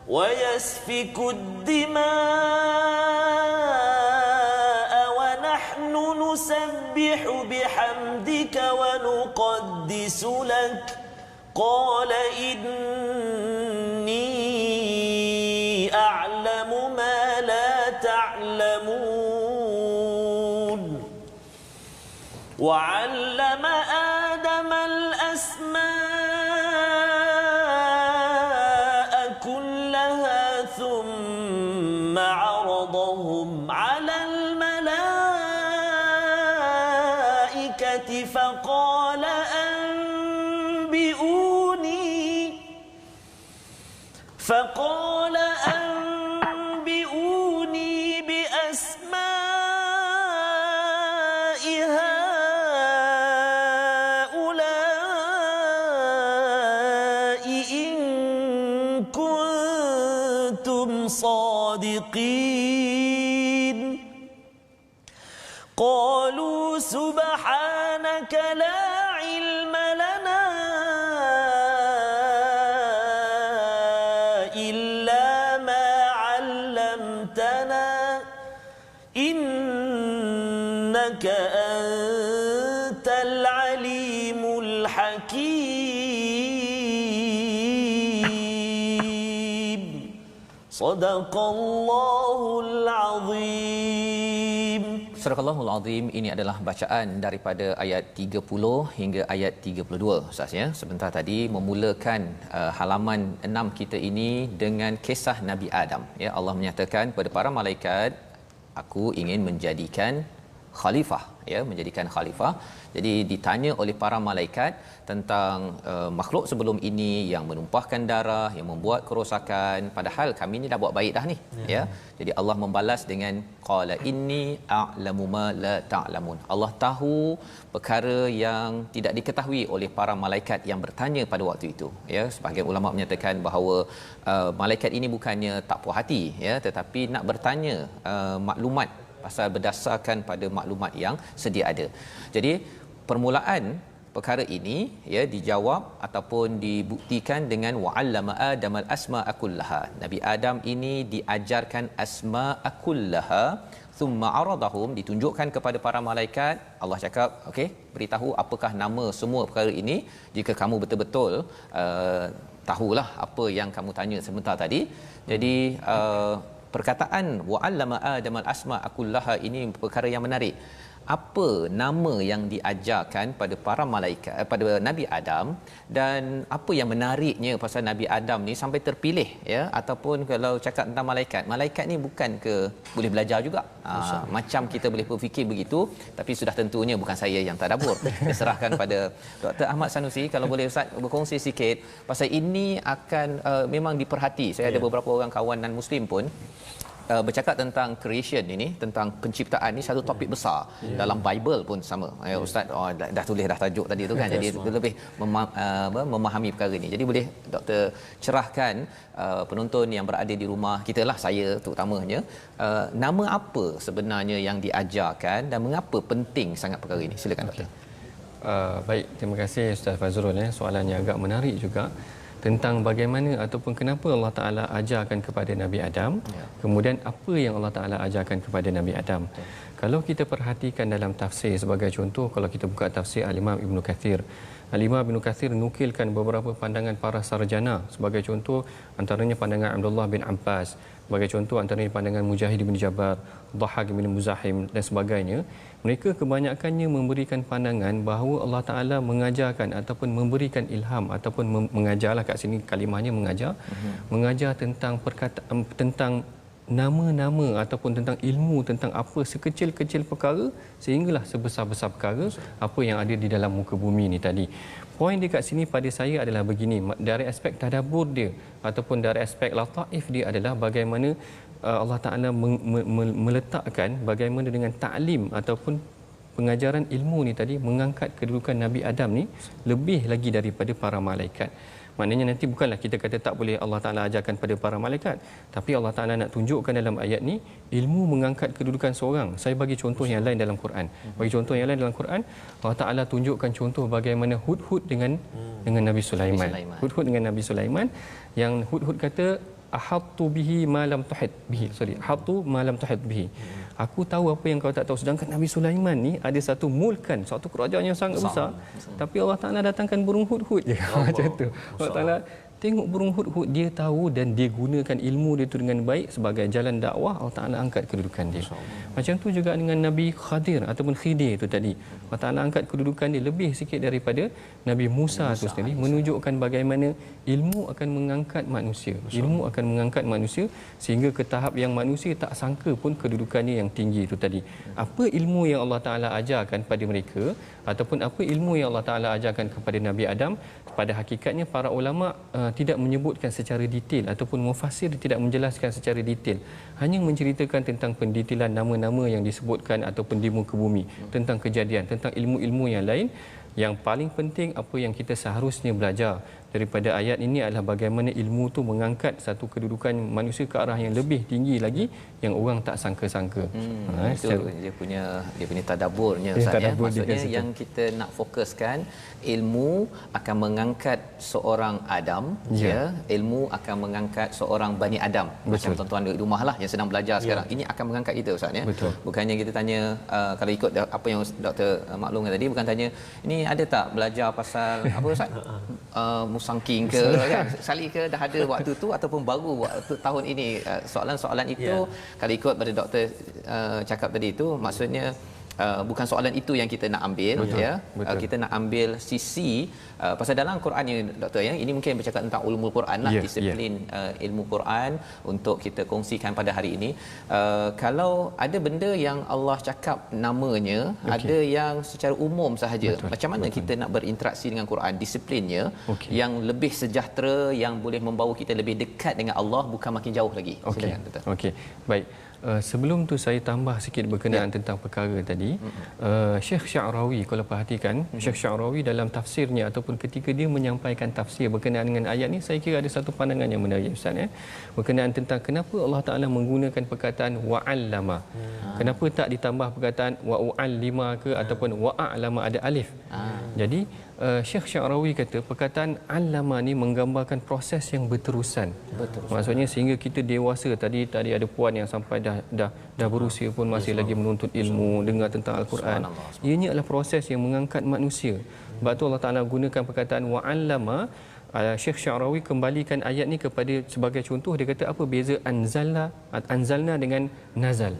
وَيَسْفِكُ الدِّمَاءَ وَنَحْنُ نُسَبِّحُ بِحَمْدِكَ وَنُقَدِّسُ لَكَ قَالَ إِنِّي أَعْلَمُ مَا لَا تَعْلَمُونَ وَعَلَّمَ آدَمَ الْأَسْمَاءَ كُلَّهَا ثُمَّ عَرَضَهُمْ على الملائكة فقال أنبئوني بأسماء هؤلاء إن كنتم صادقين قالوا سبحانك لا علم لنا إلا ما علمتنا إنك أنت العليم الحكيم صدق الله العظيم. Surah Al-Allahul Azim ini adalah bacaan daripada ayat 30 hingga ayat 32 Ustaz ya. Sebentar tadi memulakan halaman 6 kita ini dengan kisah Nabi Adam ya. Allah menyatakan kepada para malaikat, aku ingin menjadikan khalifah ya, menjadikan khalifah. Jadi ditanya oleh para malaikat tentang makhluk sebelum ini yang menumpahkan darah, yang membuat kerosakan, padahal kami ni dah buat baik dah ni ya. Jadi Allah membalas dengan qala inni a'lamu ma la ta'lamun. Allah tahu perkara yang tidak diketahui oleh para malaikat yang bertanya pada waktu itu ya. Sebahagian ulama menyatakan bahawa malaikat ini bukannya tak puas hati ya, tetapi nak bertanya maklumat pasal berdasarkan pada maklumat yang sedia ada. Jadi permulaan perkara ini ya dijawab ataupun dibuktikan dengan wa'allama adamal asma'a kullaha. Nabi Adam ini diajarkan asma'a kullaha thumma aradahum, ditunjukkan kepada para malaikat. Allah cakap, okey, beritahu apakah nama semua perkara ini jika kamu betul-betul tahulah apa yang kamu tanya sebentar tadi. Jadi perkataan wa'allama adamal asma'a kullaha ini perkara yang menarik. Apa nama yang diajarkan pada para malaikat pada Nabi Adam, dan apa yang menariknya pasal Nabi Adam ni sampai terpilih ya, ataupun kalau cakap tentang malaikat ni bukan ke boleh belajar juga. Macam kita boleh berfikir begitu, tapi sudah tentunya bukan saya yang tadabbur. Saya serahkan pada Dr. Ahmad Sanusi. Kalau boleh Ustaz berkongsi sikit pasal ini akan memang diperhati. Saya ada beberapa orang kawan non muslim pun bercakap tentang creation ini, tentang penciptaan ni satu topik besar. Dalam Bible pun sama. Ustaz dah tulis dah tajuk tadi tu kan. Jadi lebih memahami perkara ni. Jadi boleh doktor cerahkan penonton yang berada di rumah kita lah, saya terutamanya, nama apa sebenarnya yang diajarkan dan mengapa penting sangat perkara ini? Silakan doktor. Baik, terima kasih Ustaz Fazrul. Soalannya agak menarik juga tentang bagaimana ataupun kenapa Allah Ta'ala ajarkan kepada Nabi Adam, kemudian apa yang Allah Ta'ala ajarkan kepada Nabi Adam. Kalau kita perhatikan dalam tafsir, sebagai contoh, kalau kita buka tafsir Al-Imam Ibn Kathir, Al-Imam Ibn Kathir nukilkan beberapa pandangan para sarjana. Sebagai contoh, antaranya pandangan Abdullah bin Abbas, sebagai contoh antaranya pandangan Mujahid bin Jabbar, Dhahak bin Muzahim dan sebagainya. Mereka kebanyakannya memberikan pandangan bahawa Allah Ta'ala mengajarkan ataupun memberikan ilham ataupun mengajarlah, kat sini kalimahnya mengajar, mengajar tentang perkataan, tentang nama-nama ataupun tentang ilmu tentang apa sekecil-kecil perkara sehinggalah sebesar-besar perkara apa yang ada di dalam muka bumi ni tadi. Poin dekat sini pada saya adalah begini, dari aspek tadabbur dia ataupun dari aspek lataif dia adalah bagaimana Allah Ta'ala meletakkan bagaimana dengan ta'lim ataupun pengajaran ilmu ni tadi mengangkat kedudukan Nabi Adam ni lebih lagi daripada para malaikat. Maknanya nanti bukanlah kita kata tak boleh Allah Ta'ala ajarkan pada para malaikat, tapi Allah Ta'ala nak tunjukkan dalam ayat ni ilmu mengangkat kedudukan seorang. Saya bagi contoh yang lain dalam Quran. Bagi contoh yang lain dalam Quran, Allah Ta'ala tunjukkan contoh bagaimana Hudhud dengan Nabi Sulaiman. Hudhud dengan Nabi Sulaiman, yang Hudhud kata ahattu bihi ma lam tuhit bihi. Ahattu ma lam tuhit bihi. Aku tahu apa yang kau tak tahu. Sedangkan Nabi Sulaiman ni ada satu mulkan, satu kerajaan yang sangat besar. Tapi Allah Ta'ala datangkan burung hudhud je. Macam tu. Allah Ta'ala tengok burung hudhud, dia tahu dan dia gunakan ilmu dia tu dengan baik sebagai jalan dakwah. Allah Ta'ala angkat kedudukan dia. Macam tu juga dengan Nabi Khadir ataupun Khidir tu tadi. Allah Ta'ala angkat kedudukan dia lebih sikit daripada Nabi Musa tu sendiri, menunjukkan bagaimana ilmu akan mengangkat manusia. Ilmu akan mengangkat manusia sehingga ke tahap yang manusia tak sangka pun kedudukannya yang tinggi itu tadi. Apa ilmu yang Allah Ta'ala ajarkan pada mereka ataupun apa ilmu yang Allah Ta'ala ajarkan kepada Nabi Adam, pada hakikatnya para ulama tidak menyebutkan secara detail ataupun mufassir tidak menjelaskan secara detail, hanya menceritakan tentang pendetailan nama-nama yang disebutkan ataupun di muka bumi, tentang kejadian, tentang ilmu-ilmu yang lain. Yang paling penting apa yang kita seharusnya belajar daripada ayat ini adalah bagaimana ilmu tu mengangkat satu kedudukan manusia ke arah yang lebih tinggi lagi yang orang tak sangka-sangka. Itu dia punya tadabburnya Ustaz, ya. Maksudnya yang kita nak fokuskan, ilmu akan mengangkat seorang Adam, ya. Ilmu akan mengangkat seorang Bani Adam. Macam tuan-tuan di rumah lah yang sedang belajar sekarang. Ini akan mengangkat kita Ustaz, ya. Bukannya kita tanya kalau ikut apa yang Dr. maklumkan tadi, bukan tanya ini ada tak belajar pasal apa Ustaz? Musangking ke kan, sekali ke dah ada waktu tu ataupun baru waktu tahun ini. Soalan-soalan itu kalau ikut pada doktor cakap tadi itu, maksudnya bukan soalan itu yang kita nak ambil. Kita nak ambil sisi pasal dalam Quran ni doktor, ya, ini mungkin bercakap tentang ulumul Quran lah, disiplin ilmu Quran untuk kita kongsikan pada hari ini. Kalau ada benda yang Allah cakap namanya, ada yang secara umum sahaja, macam mana kita nak berinteraksi dengan Quran, disiplinnya yang lebih sejahtera, yang boleh membawa kita lebih dekat dengan Allah, bukan makin jauh lagi. Silakan doktor. Okey, baik. Sebelum tu saya tambah sikit berkenaan tentang perkara tadi. Syekh Sya'rawi, kalau perhatikan, Syekh Sya'rawi dalam tafsirnya ataupun ketika dia menyampaikan tafsir berkenaan dengan ayat ni, saya kira ada satu pandangan yang menarik Ustaz, ya, berkenaan tentang kenapa Allah Ta'ala menggunakan perkataan wa'allama. Kenapa tak ditambah perkataan wa'u'allima ke ataupun wa'a'lama, ada alif. Jadi Syekh Sya'rawi kata perkataan allama ni menggambarkan proses yang berterusan. Maksudnya sehingga kita dewasa, tadi ada puan yang sampai dah berusia pun masih lagi menuntut ilmu, dengar tentang Al-Quran. Ianya adalah proses yang mengangkat manusia. Sebab tu Allah Ta'ala gunakan perkataan wa'allama. Syekh Sya'rawi kembalikan ayat ni kepada sebagai contoh. Dia kata apa beza anzalna dengan nazal.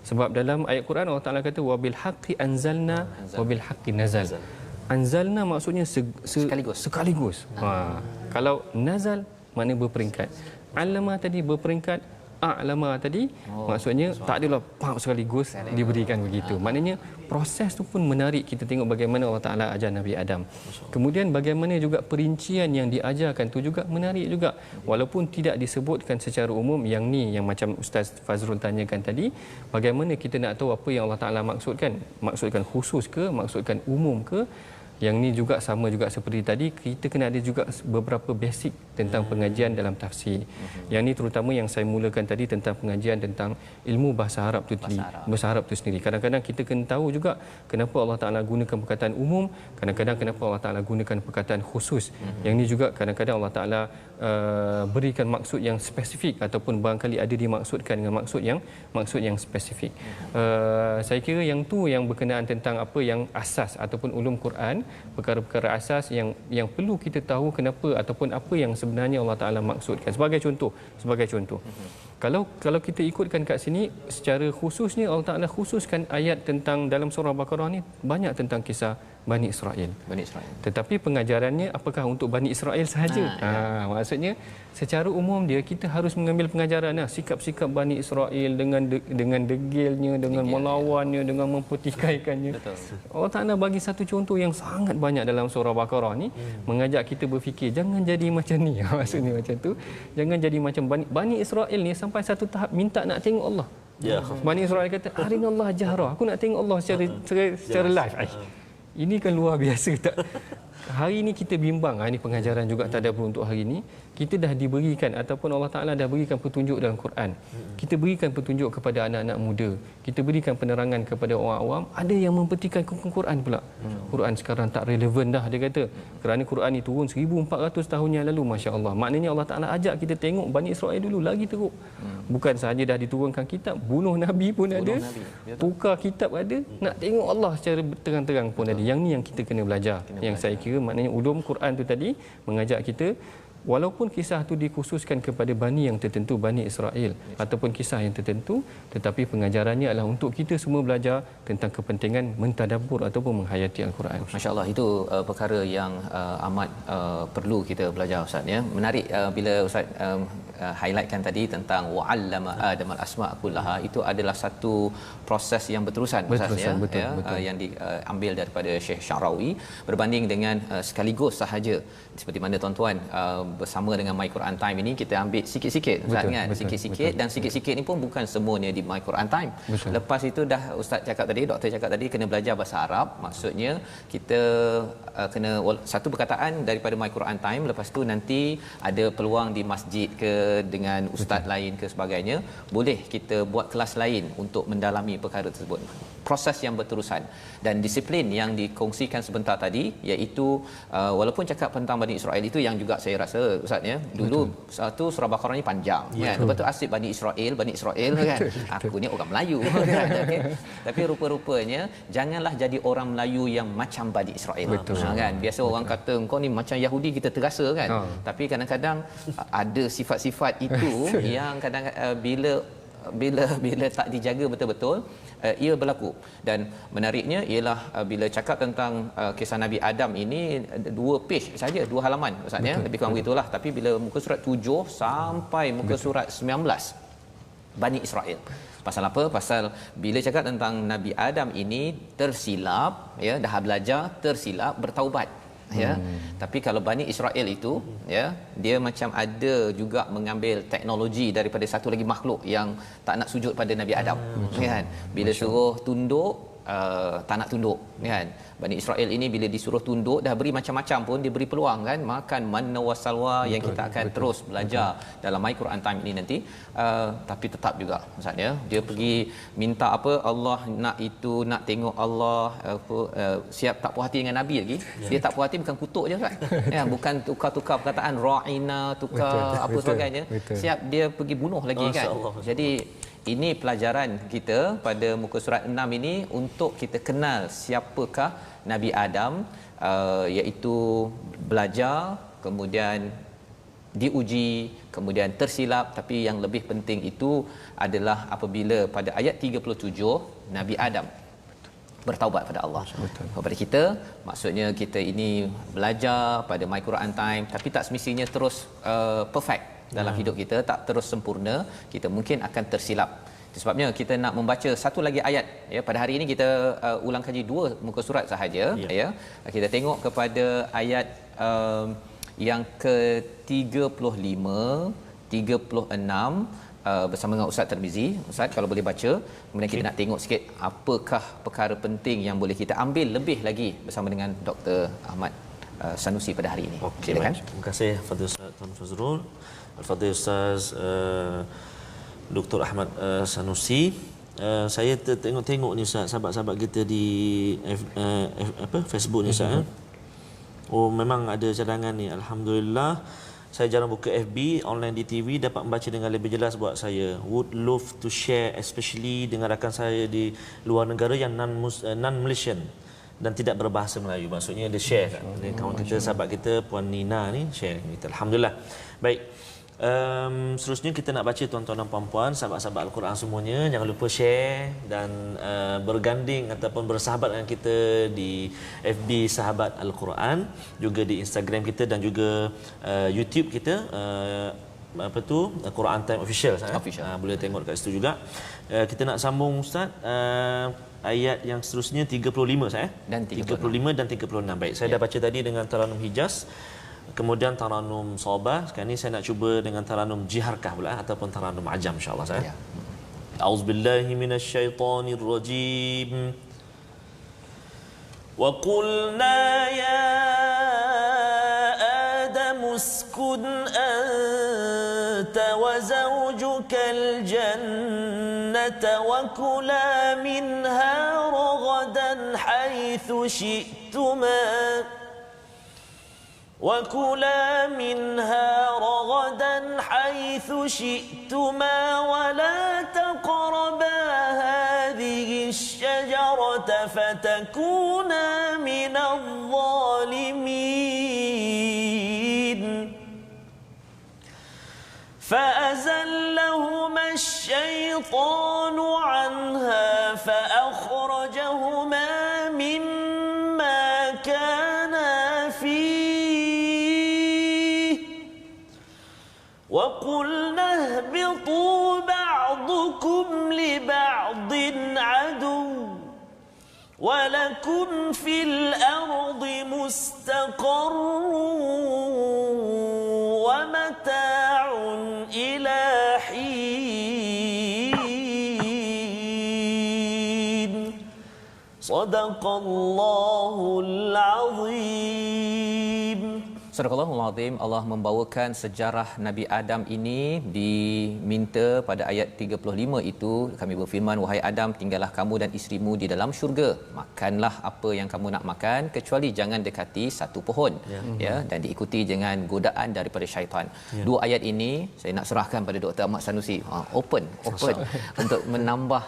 Sebab dalam ayat Quran Allah Ta'ala kata wabil haqqi anzalna wabil haqqi nazal. Anzalna maksudnya sekaligus. Kalau nazal makna berperingkat. Allama tadi berperingkat, a'lama tadi, maksudnya tak adalah pam sekaligus diberikan begitu. Maknanya proses tu pun menarik, kita tengok bagaimana Allah Taala ajar Nabi Adam. Kemudian bagaimana juga perincian yang diajarkan tu juga menarik juga. Walaupun tidak disebutkan secara umum, yang ni yang macam Ustaz Fazrul tanyakan tadi, bagaimana kita nak tahu apa yang Allah Taala maksudkan? Maksudkan khusus ke, maksudkan umum ke? Yang ni juga sama juga seperti tadi, kita kena ada juga beberapa basic tentang pengajian dalam tafsir. Yang ni terutama yang saya mulakan tadi tentang pengajian tentang ilmu bahasa Arab tu tadi. Bahasa Arab tu sendiri. Kadang-kadang kita kena tahu juga kenapa Allah Taala gunakan perkataan umum, kadang-kadang kenapa Allah Taala gunakan perkataan khusus. Yang ni juga kadang-kadang Allah Taala berikan maksud yang spesifik ataupun barangkali ada dimaksudkan dengan maksud yang spesifik. Saya kira yang tu yang berkenaan tentang apa yang asas ataupun ulum Quran, perkara-perkara asas yang perlu kita tahu kenapa ataupun apa yang sebenarnya Allah Taala maksudkan. Sebagai contoh. Kalau kita ikutkan kat sini secara khususnya, Allah Taala khususkan ayat tentang dalam surah Baqarah ni banyak tentang kisah Bani Israel. Tetapi pengajarannya apakah untuk Bani Israel sahaja? Maksudnya secara umum dia, kita harus mengambil pengajaran sikap-sikap Bani Israel dengan degilnya, dengan melawannya, dengan mempertikaikannya. Allah Taala bagi satu contoh yang sangat banyak dalam surah Baqarah ni, mengajak kita berfikir jangan jadi macam ni. Maksudnya macam tu. Jangan jadi macam Bani Israel ni sampai satu tahap minta nak tengok Allah. Bani Israel kata arinallah jahra, aku nak tengok Allah secara live. Ini kan luar biasa tak? Hari ini kita bimbang, ini pengajaran juga tadabbur untuk hari ini. Kita dah diberikan ataupun Allah Taala dah berikan petunjuk dalam Quran. Kita berikan petunjuk kepada anak-anak muda. Kita berikan penerangan kepada orang awam. Ada yang mempertikaikan Quran pula. Quran sekarang tak relevan dah, dia kata. Kerana Quran ni turun 1400 tahun yang lalu, masya-Allah. Maknanya Allah Taala ajak kita tengok Bani Israel dulu lagi teruk. Bukan sahaja dah diturunkan kitab, bunuh nabi pun ada. Tukar kitab ada, nak tengok Allah secara terang-terang pun ada. Yang ni yang kita kena belajar. Yang saya kira maknanya ulum Quran tu tadi mengajak kita, walaupun kisah tu dikhususkan kepada bani yang tertentu, Bani Israel, ataupun kisah yang tertentu, tetapi pengajarannya adalah untuk kita semua belajar tentang kepentingan mentadabbur ataupun menghayati Al-Quran. Masya-Allah, itu perkara yang amat perlu kita belajar, Ustaz, ya. Menarik bila Ustaz highlightkan tadi tentang wa'allama Adam al-asma' kullaha, itu adalah satu proses yang berterusan, Ustaz, ya. Betul. Yang diambil daripada Syekh Syarawi, berbanding dengan sekaligus sahaja seperti mana tuan-tuan bersama dengan My Quran Time ini kita ambil sikit-sikit, Ustaz, kan? Sikit-sikit, dan sikit-sikit ni pun bukan semuanya di My Quran Time. Lepas itu dah Ustaz cakap tadi, doktor cakap tadi, kena belajar bahasa Arab. Maksudnya kita kena satu perkataan daripada My Quran Time, lepas tu nanti ada peluang di masjid ke dengan ustaz lain ke sebagainya, boleh kita buat kelas lain untuk mendalami perkara tersebut. Proses yang berterusan dan disiplin yang dikongsikan sebentar tadi, iaitu walaupun cakap tentang Bani Israel itu yang juga saya rasa, Ustaz, ya, dulu satu surah Baqarah ni panjang, kan? Lepas tu asyik Bani Israel kan. Aku ni orang Melayu kan. Okay? Tapi rupa-rupanya janganlah jadi orang Melayu yang macam Bani Israel. Kan? Biasa orang kata kau ni macam Yahudi, kita terasa kan. Tapi kadang-kadang ada sifat-sifat itu yang kadang-kadang bila tak dijaga betul-betul, ia berlaku. Dan menariknya ialah bila cakap tentang kisah Nabi Adam ini, 2 page saja, 2 halaman, Ustaz, ya, lebih kurang begitulah. Tapi bila muka surat 7 sampai muka surat 19, Bani Israel. Pasal apa? Pasal bila cakap tentang Nabi Adam ini tersilap, ya, dah belajar, tersilap, bertaubat. Ya, tapi kalau Bani Israel itu, ya, dia macam ada juga mengambil teknologi daripada satu lagi makhluk yang tak nak sujud pada Nabi Adam, kan? Bila suruh tunduk, tak nak tunduk, kan? Bani Israel ini bila disuruh tunduk, dah beri macam-macam pun, dia beri peluang, kan, makan manna wasalwa, yang kita akan terus belajar dalam My Quran Time ini nanti. Tapi tetap juga, Ustaz, ya, dia pergi minta apa, Allah nak itu, nak tengok Allah, siap tak puas hati dengan Nabi lagi. Dia tak puas hati bukan kutuk je, kan? Ya, bukan tukar-tukar perkataan ra'ina, tukar apa sebagainya. Siap dia pergi bunuh lagi, kan? Jadi ini pelajaran kita pada muka surat 6 ini untuk kita kenal siapakah Nabi Adam, iaitu belajar, kemudian diuji, kemudian tersilap, tapi yang lebih penting itu adalah apabila pada ayat 37 Nabi Adam bertaubat pada Allah. Kepada kita, maksudnya kita ini belajar pada My Quran Time, tapi tak semestinya terus perfect. dalam hidup kita, tak terus sempurna, kita mungkin akan tersilap. Itu sebabnya kita nak membaca satu lagi ayat ya. Pada hari ini kita ulang kaji 2 muka surat sahaja ya. Kita tengok kepada ayat yang ke-35, 36 bersama dengan Ustaz Tarmizi. Ustaz kalau boleh baca, kemudian kita nak tengok sikit apakah perkara penting yang boleh kita ambil lebih lagi bersama dengan Dr. Ahmad Sanusi pada hari ini. Silakan. Terima kasih Fadil Ustaz Tuan Fazrul, Al-Fadhil Ustaz Dr. Ahmad Sanusi. Saya tengok ni Ustaz, sahabat-sahabat kita di Facebook ni Ustaz. Oh, memang ada cadangan ni. Alhamdulillah. Saya jarang buka FB, online di TV, dapat membaca dengan lebih jelas buat saya. Would love to share, especially dengan rakan saya di luar negara yang non-Malaysian dan tidak berbahasa Melayu. Maksudnya dia share kan. Kawan kita, sahabat kita, Puan Nina ni share kita. Alhamdulillah. Baik. Seterusnya kita nak baca tuan-tuan dan puan-puan, sahabat-sahabat Al-Quran semuanya, jangan lupa share dan berganding ataupun bersahabat dengan kita di FB Sahabat Al-Quran, juga di Instagram kita dan juga YouTube kita, Quran Time Official, boleh tengok kat situ juga. Kita nak sambung Ustaz, ayat yang seterusnya 35 saya dan 35 dan 36. Baik, saya dah baca tadi dengan Taranum Hijaz, kemudian Taranum Sabah. Sekarang ni saya nak cuba dengan Taranum Jiharkah pula ataupun Taranum Ajam, insya-Allah saya. A'udzubillahi minasyaitonirrajim. Wa qulna ya Adam uskun anta wa zawjukal jannata wa kula minha ragadan haythu syi'tuma وَكُلَا مِنْهَا رَغَدًا حَيْثُ شِئْتُمَا وَلَا تَقْرَبَا هَذِهِ الشَّجَرَةَ فَتَكُونَا مِنَ الظَّالِمِينَ فَأَزَلَّهُمَا الشَّيْطَانُ عَنْهَا فَأَخْرَجَهُمَا مِمَّا كَانَا فِيهِ وَقُلْنَا اهْبِطُوا بَعْضُكُمْ لِبَعْضٍ عَدُوٌّ وَلَكُمْ فِي الْأَرْضِ مُسْتَقَرٌّ وَمَتَاعٌ إِلَى حِينٍ صَدَقَ اللَّهُ الْعَظِيمُ. Surahul Azim. Allah membawakan sejarah Nabi Adam ini diminta pada ayat 35 itu. Kami berfirman, wahai Adam, tinggallah kamu dan isterimu di dalam syurga. Makanlah apa yang kamu nak makan, kecuali jangan dekati satu pohon. Ya, dan diikuti dengan godaan daripada syaitan. Dua ayat ini saya nak serahkan pada Dr. Ahmad Sanusi. Open untuk menambah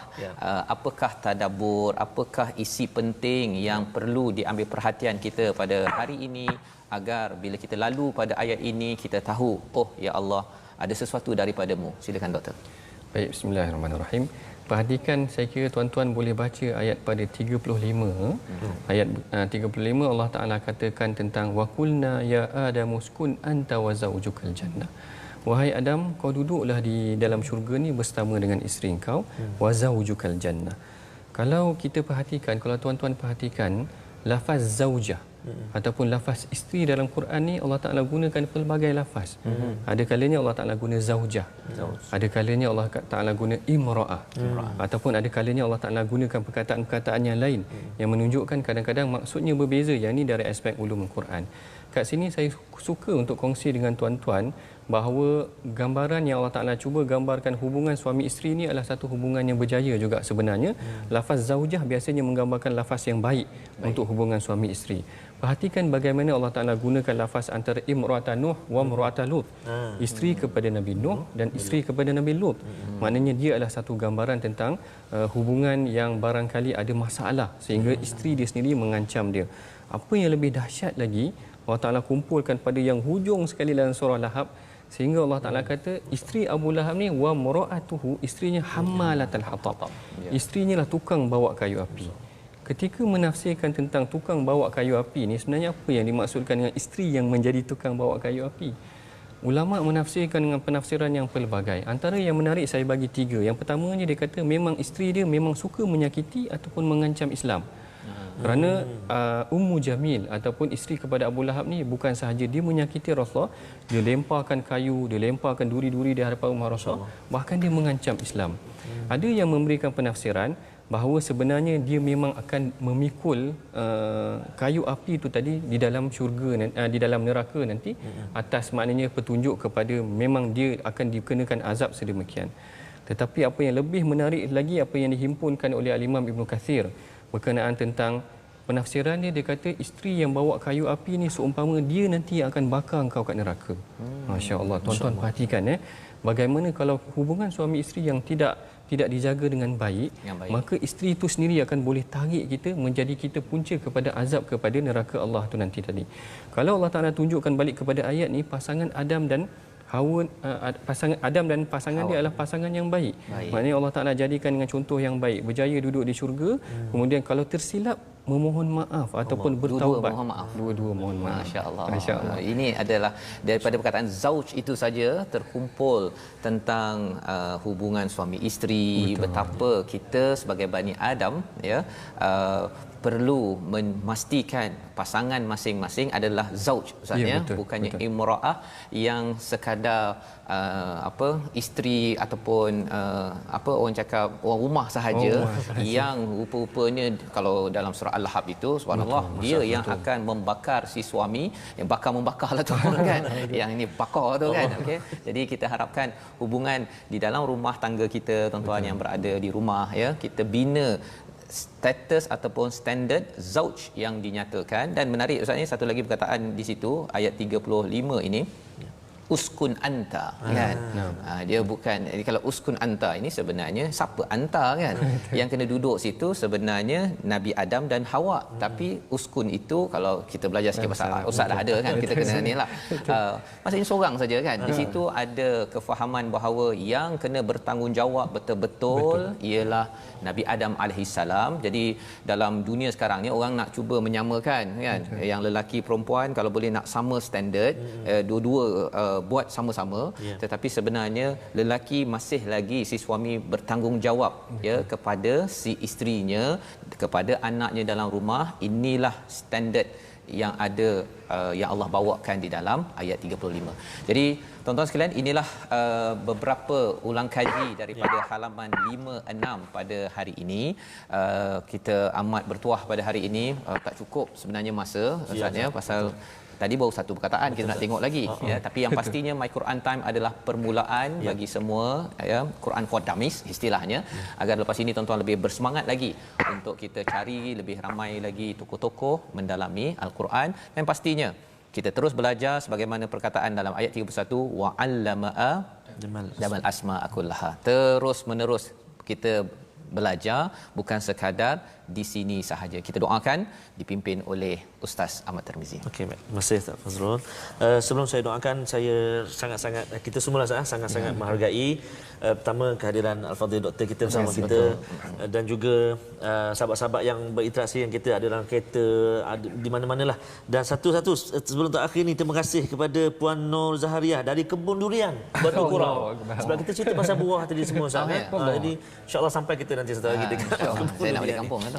apakah tadabbur, apakah isi penting yang perlu diambil perhatian kita pada hari ini, agar bila kita lalu pada ayat ini kita tahu, oh ya Allah, ada sesuatu daripadamu. Silakan doktor. Baik, bismillahirrahmanirrahim. Perhatikan, saya kira tuan-tuan boleh baca ayat pada 35. Ayat 35 Allah Taala katakan tentang waqulna ya adamu uskun anta wa zaujukal jannah. Wahai Adam, kau duduklah di dalam syurga ni bersama dengan isteri kau, wa zaujukal jannah. Kalau kita perhatikan, kalau tuan-tuan perhatikan lafaz zaujah ataupun lafaz isteri dalam Quran ni, Allah Taala gunakan pelbagai lafaz. Ada kalanya Allah Taala guna zaujah, ada kalanya Allah Taala guna imraah, ataupun ada kalanya Allah Taala gunakan perkataan-perkataan yang lain yang menunjukkan kadang-kadang maksudnya berbeza. Yang ini dari aspek ulum Quran. Kat sini saya suka untuk kongsi dengan tuan-tuan bahawa gambaran yang Allah Taala cuba gambarkan hubungan suami isteri ini adalah satu hubungan yang berjaya juga sebenarnya. Lafaz zaujah biasanya menggambarkan lafaz yang baik untuk hubungan suami isteri. Perhatikan bagaimana Allah Taala gunakan lafaz antara imra'atan Nuh wa imra'atan Lut. Isteri kepada Nabi Nuh dan isteri kepada Nabi Lut. Maknanya dia adalah satu gambaran tentang hubungan yang barangkali ada masalah sehingga isteri dia sendiri mengancam dia. Apa yang lebih dahsyat lagi, Allah Taala kumpulkan pada yang hujung sekali dalam surah Lahab, sehingga Allah Taala kata isteri Abu Lahab ni wa mar'atuhu, isterinya hammalatal hatab. Isterinya lah tukang bawa kayu api. Ketika menafsirkan tentang tukang bawa kayu api ni, sebenarnya apa yang dimaksudkan dengan isteri yang menjadi tukang bawa kayu api? ulama menafsirkan dengan penafsiran yang pelbagai. Antara yang menarik saya bagi 3. Yang pertamanya dia kata memang isteri dia memang suka menyakiti ataupun mengancam Islam. Kerana Ummu Jamil ataupun isteri kepada Abu Lahab ni bukan sahaja dia menyakiti Rasulullah, dia lemparkan kayu, dia lemparkan duri-duri di hadapan rumah Rasulullah, bahkan dia mengancam Islam. Ada yang memberikan penafsiran bahawa sebenarnya dia memang akan memikul kayu api itu tadi di dalam syurga, di dalam neraka nanti, atas maknanya petunjuk kepada memang dia akan dikenakan azab sedemikian. Tetapi apa yang lebih menarik lagi, apa yang dihimpunkan oleh Al-Imam Ibn Kathir berkenaan tentang penafsiran dia kata isteri yang bawa kayu api ni seumpama dia nanti akan bakar engkau kat neraka. Masya-Allah, tuan-tuan perhatikan bagaimana kalau hubungan suami isteri yang tidak dijaga dengan baik, maka isteri itu sendiri akan boleh tarik kita, menjadi kita punca kepada azab kepada neraka Allah tu nanti tadi. Kalau Allah Taala tunjukkan balik kepada ayat ni, pasangan Adam dan Hawa, pasangan Adam dan pasangan dia adalah pasangan yang baik. Maknanya Allah Taala jadikan dengan contoh yang baik, berjaya duduk di syurga. Kemudian kalau tersilap, memohon maaf ataupun bertaubat. Dua-dua mohon maaf. Masya-Allah. Masya-Allah. Ini adalah daripada perkataan zauj itu saja terkumpul tentang hubungan suami isteri. Betul. Betapa kita sebagai Bani Adam perlu memastikan pasangan masing-masing adalah zauj, Ustaz, bukannya imraah yang sekadar isteri ataupun orang cakap orang rumah sahaja, yang rupa-rupanya kalau dalam surah Al-Lahab itu subhanallah, dia yang akan membakar si suami, yang membakar tu kan, yang ini bakar tu kan. Okey, jadi kita harapkan hubungan di dalam rumah tangga kita, tuan-tuan yang berada di rumah, kita bina status ataupun standard zauj yang dinyatakan. Dan menarik Ustaz ni, satu lagi perkataan di situ ayat 35 ini, uskun anta, kan. Dia bukan, kalau uskun anta ini sebenarnya siapa anta, kan. Yang kena duduk situ sebenarnya Nabi Adam dan Hawa. Tapi uskun itu kalau kita belajar sikit pasal ustaz dah ada, kan, kita kena ni lah. Maksudnya seorang saja, kan. Di situ ada kefahaman bahawa yang kena bertanggungjawab betul-betul ialah Nabi Adam alaihissalam. Jadi dalam dunia sekarang ni orang nak cuba menyamakan, kan, yang lelaki perempuan kalau boleh nak sama standard, dua-dua buat sama-sama, tetapi sebenarnya lelaki masih lagi, si suami bertanggungjawab kepada si isterinya, kepada anaknya dalam rumah. Inilah standard yang ada, yang Allah bawakan di dalam ayat 35. Jadi tuan-tuan sekalian, inilah beberapa ulang kaji daripada halaman 5-6 pada hari ini. Kita amat bertuah pada hari ini, tak cukup sebenarnya masa Ustaz, pasal tadi baru satu perkataan, kita nak tengok lagi, tapi yang pastinya My Quran Time adalah permulaan bagi semua, Quran for Dummies istilahnya, agar lepas ini tuan-tuan lebih bersemangat lagi untuk kita cari lebih ramai lagi tokoh-tokoh mendalami Al-Quran. Dan pastinya kita terus belajar sebagaimana perkataan dalam ayat 31, wa 'allama jamal asma'a kullaha. Terus menerus kita belajar, bukan sekadar di sini sahaja. Kita doakan dipimpin oleh Ustaz Ahmad Tarmizi. Okey, baik. Terima kasih Ustaz Fazrul. Sebelum saya doakan, saya sangat-sangat, kita semua sangat-sangat menghargai pertama kehadiran Al-Fadhil Doktor kita bersama kita, dan juga sahabat-sahabat yang berinteraksi yang kita ada dalam kereta, ada di mana-manalah. Dan satu-satu sebelum terakhir ni, terima kasih kepada Puan Nur Zahariah dari Kebun Durian Batu Kurau. Sebab kita cerita pasal buah tadi semua, Ustaz. Jadi insya-Allah sampai kita nanti satu lagi dekat saya nak balik kampung kan.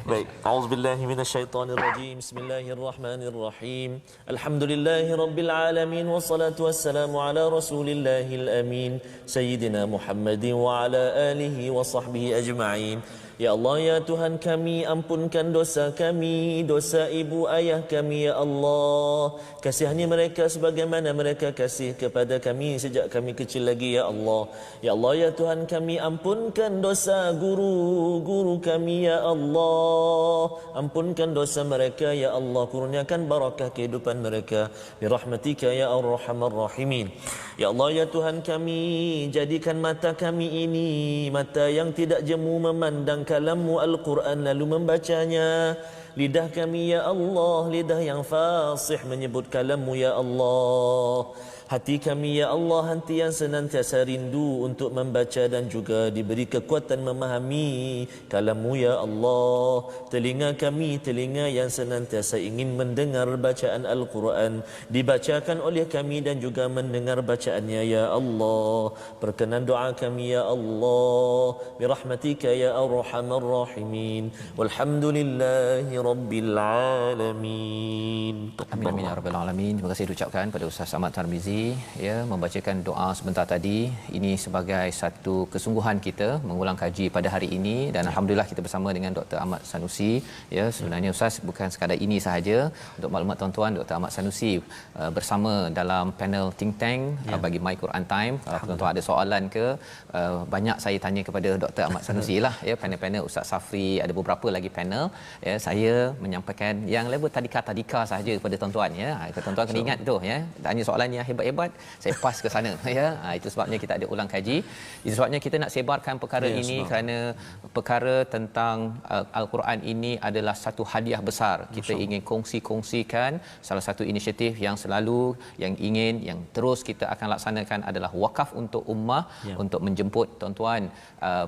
Baik, auzubillahi minasyaitonirrajim. Bismillahirrahmanirrahim. Alhamdulillahirabbil alamin, wassalatu wassalamu ala rasulillahil amin, sayyidina Muhammadin wa ala alihi wa sahbihi ajma'in. Ya Allah, ya Tuhan kami, ampunkan dosa kami, dosa ibu ayah kami, ya Allah. Kasihani mereka sebagaimana mereka kasih kepada kami sejak kami kecil lagi, ya Allah. Ya Allah, ya Tuhan kami, ampunkan dosa guru-guru kami, ya Allah. Ampunkan dosa mereka, ya Allah. Kurniakan barakah kehidupan mereka birahmatika ya arhamar rahimin. Ya Allah, ya Tuhan kami, jadikan mata kami ini mata yang tidak jemu memandang kalammu Al-Quran lalu membacanya, lidah kami ya Allah, lidah yang fasih menyebut kalam-Mu ya Allah. Hati kami ya Allah, hati yang senantiasa rindu untuk membaca dan juga diberi kekuatan memahami kalam-Mu ya Allah. Telinga kami, telinga yang senantiasa ingin mendengar bacaan Al-Quran dibacakan oleh kami dan juga mendengar bacaannya ya Allah. Perkenan doa kami ya Allah, birahmatika ya arhamar rahimin, walhamdulillahi rabbil alamin. Amin amin ya rabbal alamin. Terima kasih diucapkan pada Ustaz Ahmad Tarmizi ya, membacakan doa sebentar tadi. Ini sebagai satu kesungguhan kita mengulang kaji pada hari ini, dan alhamdulillah kita bersama dengan Dr. Ahmad Sanusi ya. Sebenarnya Ustaz, bukan sekadar ini sahaja, untuk maklumat tuan-tuan, Dr. Ahmad Sanusi bersama dalam panel think tank bagi My Quran Time. Tuan-tuan ada soalan ke, banyak saya tanya kepada Dr. Ahmad Sanusi lah ya. Panel-panel Ustaz Safri, ada beberapa lagi panel ya, saya menyampaikan yang level tadika sahaja kepada tuan-tuan ya. Tuan-tuan kena ingat tu ya, tanya soalan yang hebat-hebat, saya pas ke sana ya. Itu sebabnya kita ada ulang kaji. Itu sebabnya kita nak sebarkan perkara ini, kerana perkara tentang Al-Quran ini adalah satu hadiah besar. Kita ingin kongsikan salah satu inisiatif yang selalu yang terus kita akan laksanakan adalah wakaf untuk ummah, untuk menjemput tuan-tuan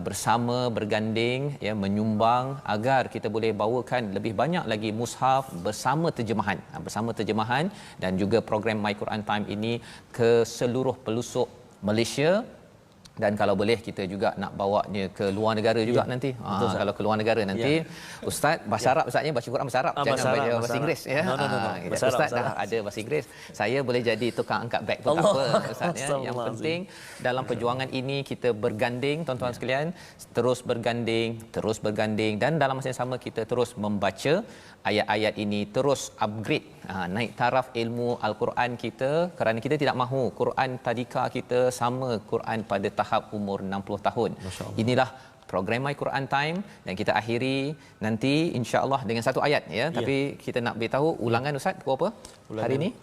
bersama berganding ya, menyumbang agar kita boleh bawakan lebih banyak lagi mushaf bersama terjemahan dan juga program My Quran Time ini ke seluruh pelosok Malaysia. Dan kalau boleh kita juga nak bawanya ke luar negara juga nanti. Kalau ke luar negara nanti Ustaz bahasa Arab, Ustaznya baca Quran bahasa Arab, jangan baca bahasa Inggeris ya. Ustaz dah ada bahasa Inggeris, saya boleh jadi tukang angkat beg pun tak apa Ustaz ya. Yang penting dalam perjuangan ini kita berganding tuan-tuan sekalian, terus berganding dan dalam masa yang sama kita terus membaca ayat-ayat ini, terus upgrade, naik taraf ilmu Al-Quran kita, kerana kita tidak mahu Quran tadika kita sama Quran pada tahap umur 60 tahun. Inilah program My Quran Time, dan kita akhiri nanti insya-Allah dengan satu ayat ya. Tapi kita nak beritahu ulangan Ustaz pukul apa?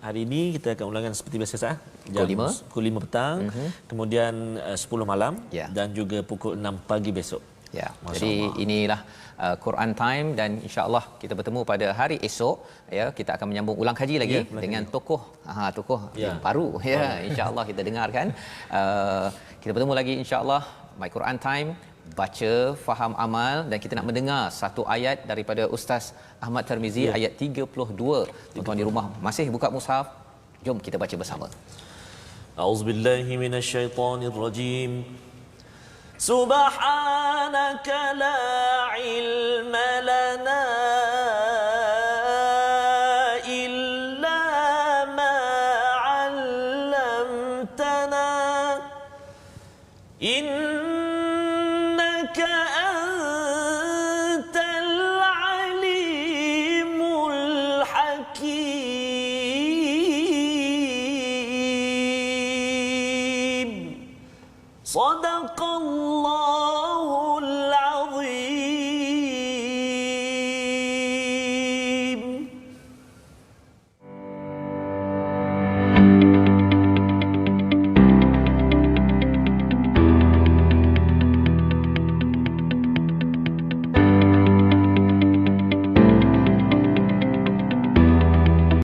Hari ini kita akan ulangan seperti biasa pukul 5 petang, kemudian 10 malam dan juga pukul 6 pagi besok. Ya, jadi inilah Quran Time, dan insya-Allah kita bertemu pada hari esok ya. Kita akan menyambung ulang kaji lagi dengan tokoh yang baru ya. Insya-Allah kita dengarkan. Kita bertemu lagi insya-Allah My Quran Time, baca, faham, amal, dan kita nak mendengar satu ayat daripada Ustaz Ahmad Tarmizi, ayat 32. Tuan-tuan di rumah masih buka mushaf, jom kita baca bersama. A'udzubillahi minasyaitonirrajim. Subhanaka la ilma lana illa ma 'allamtana innaka antal alimul hakim. Sadaqallah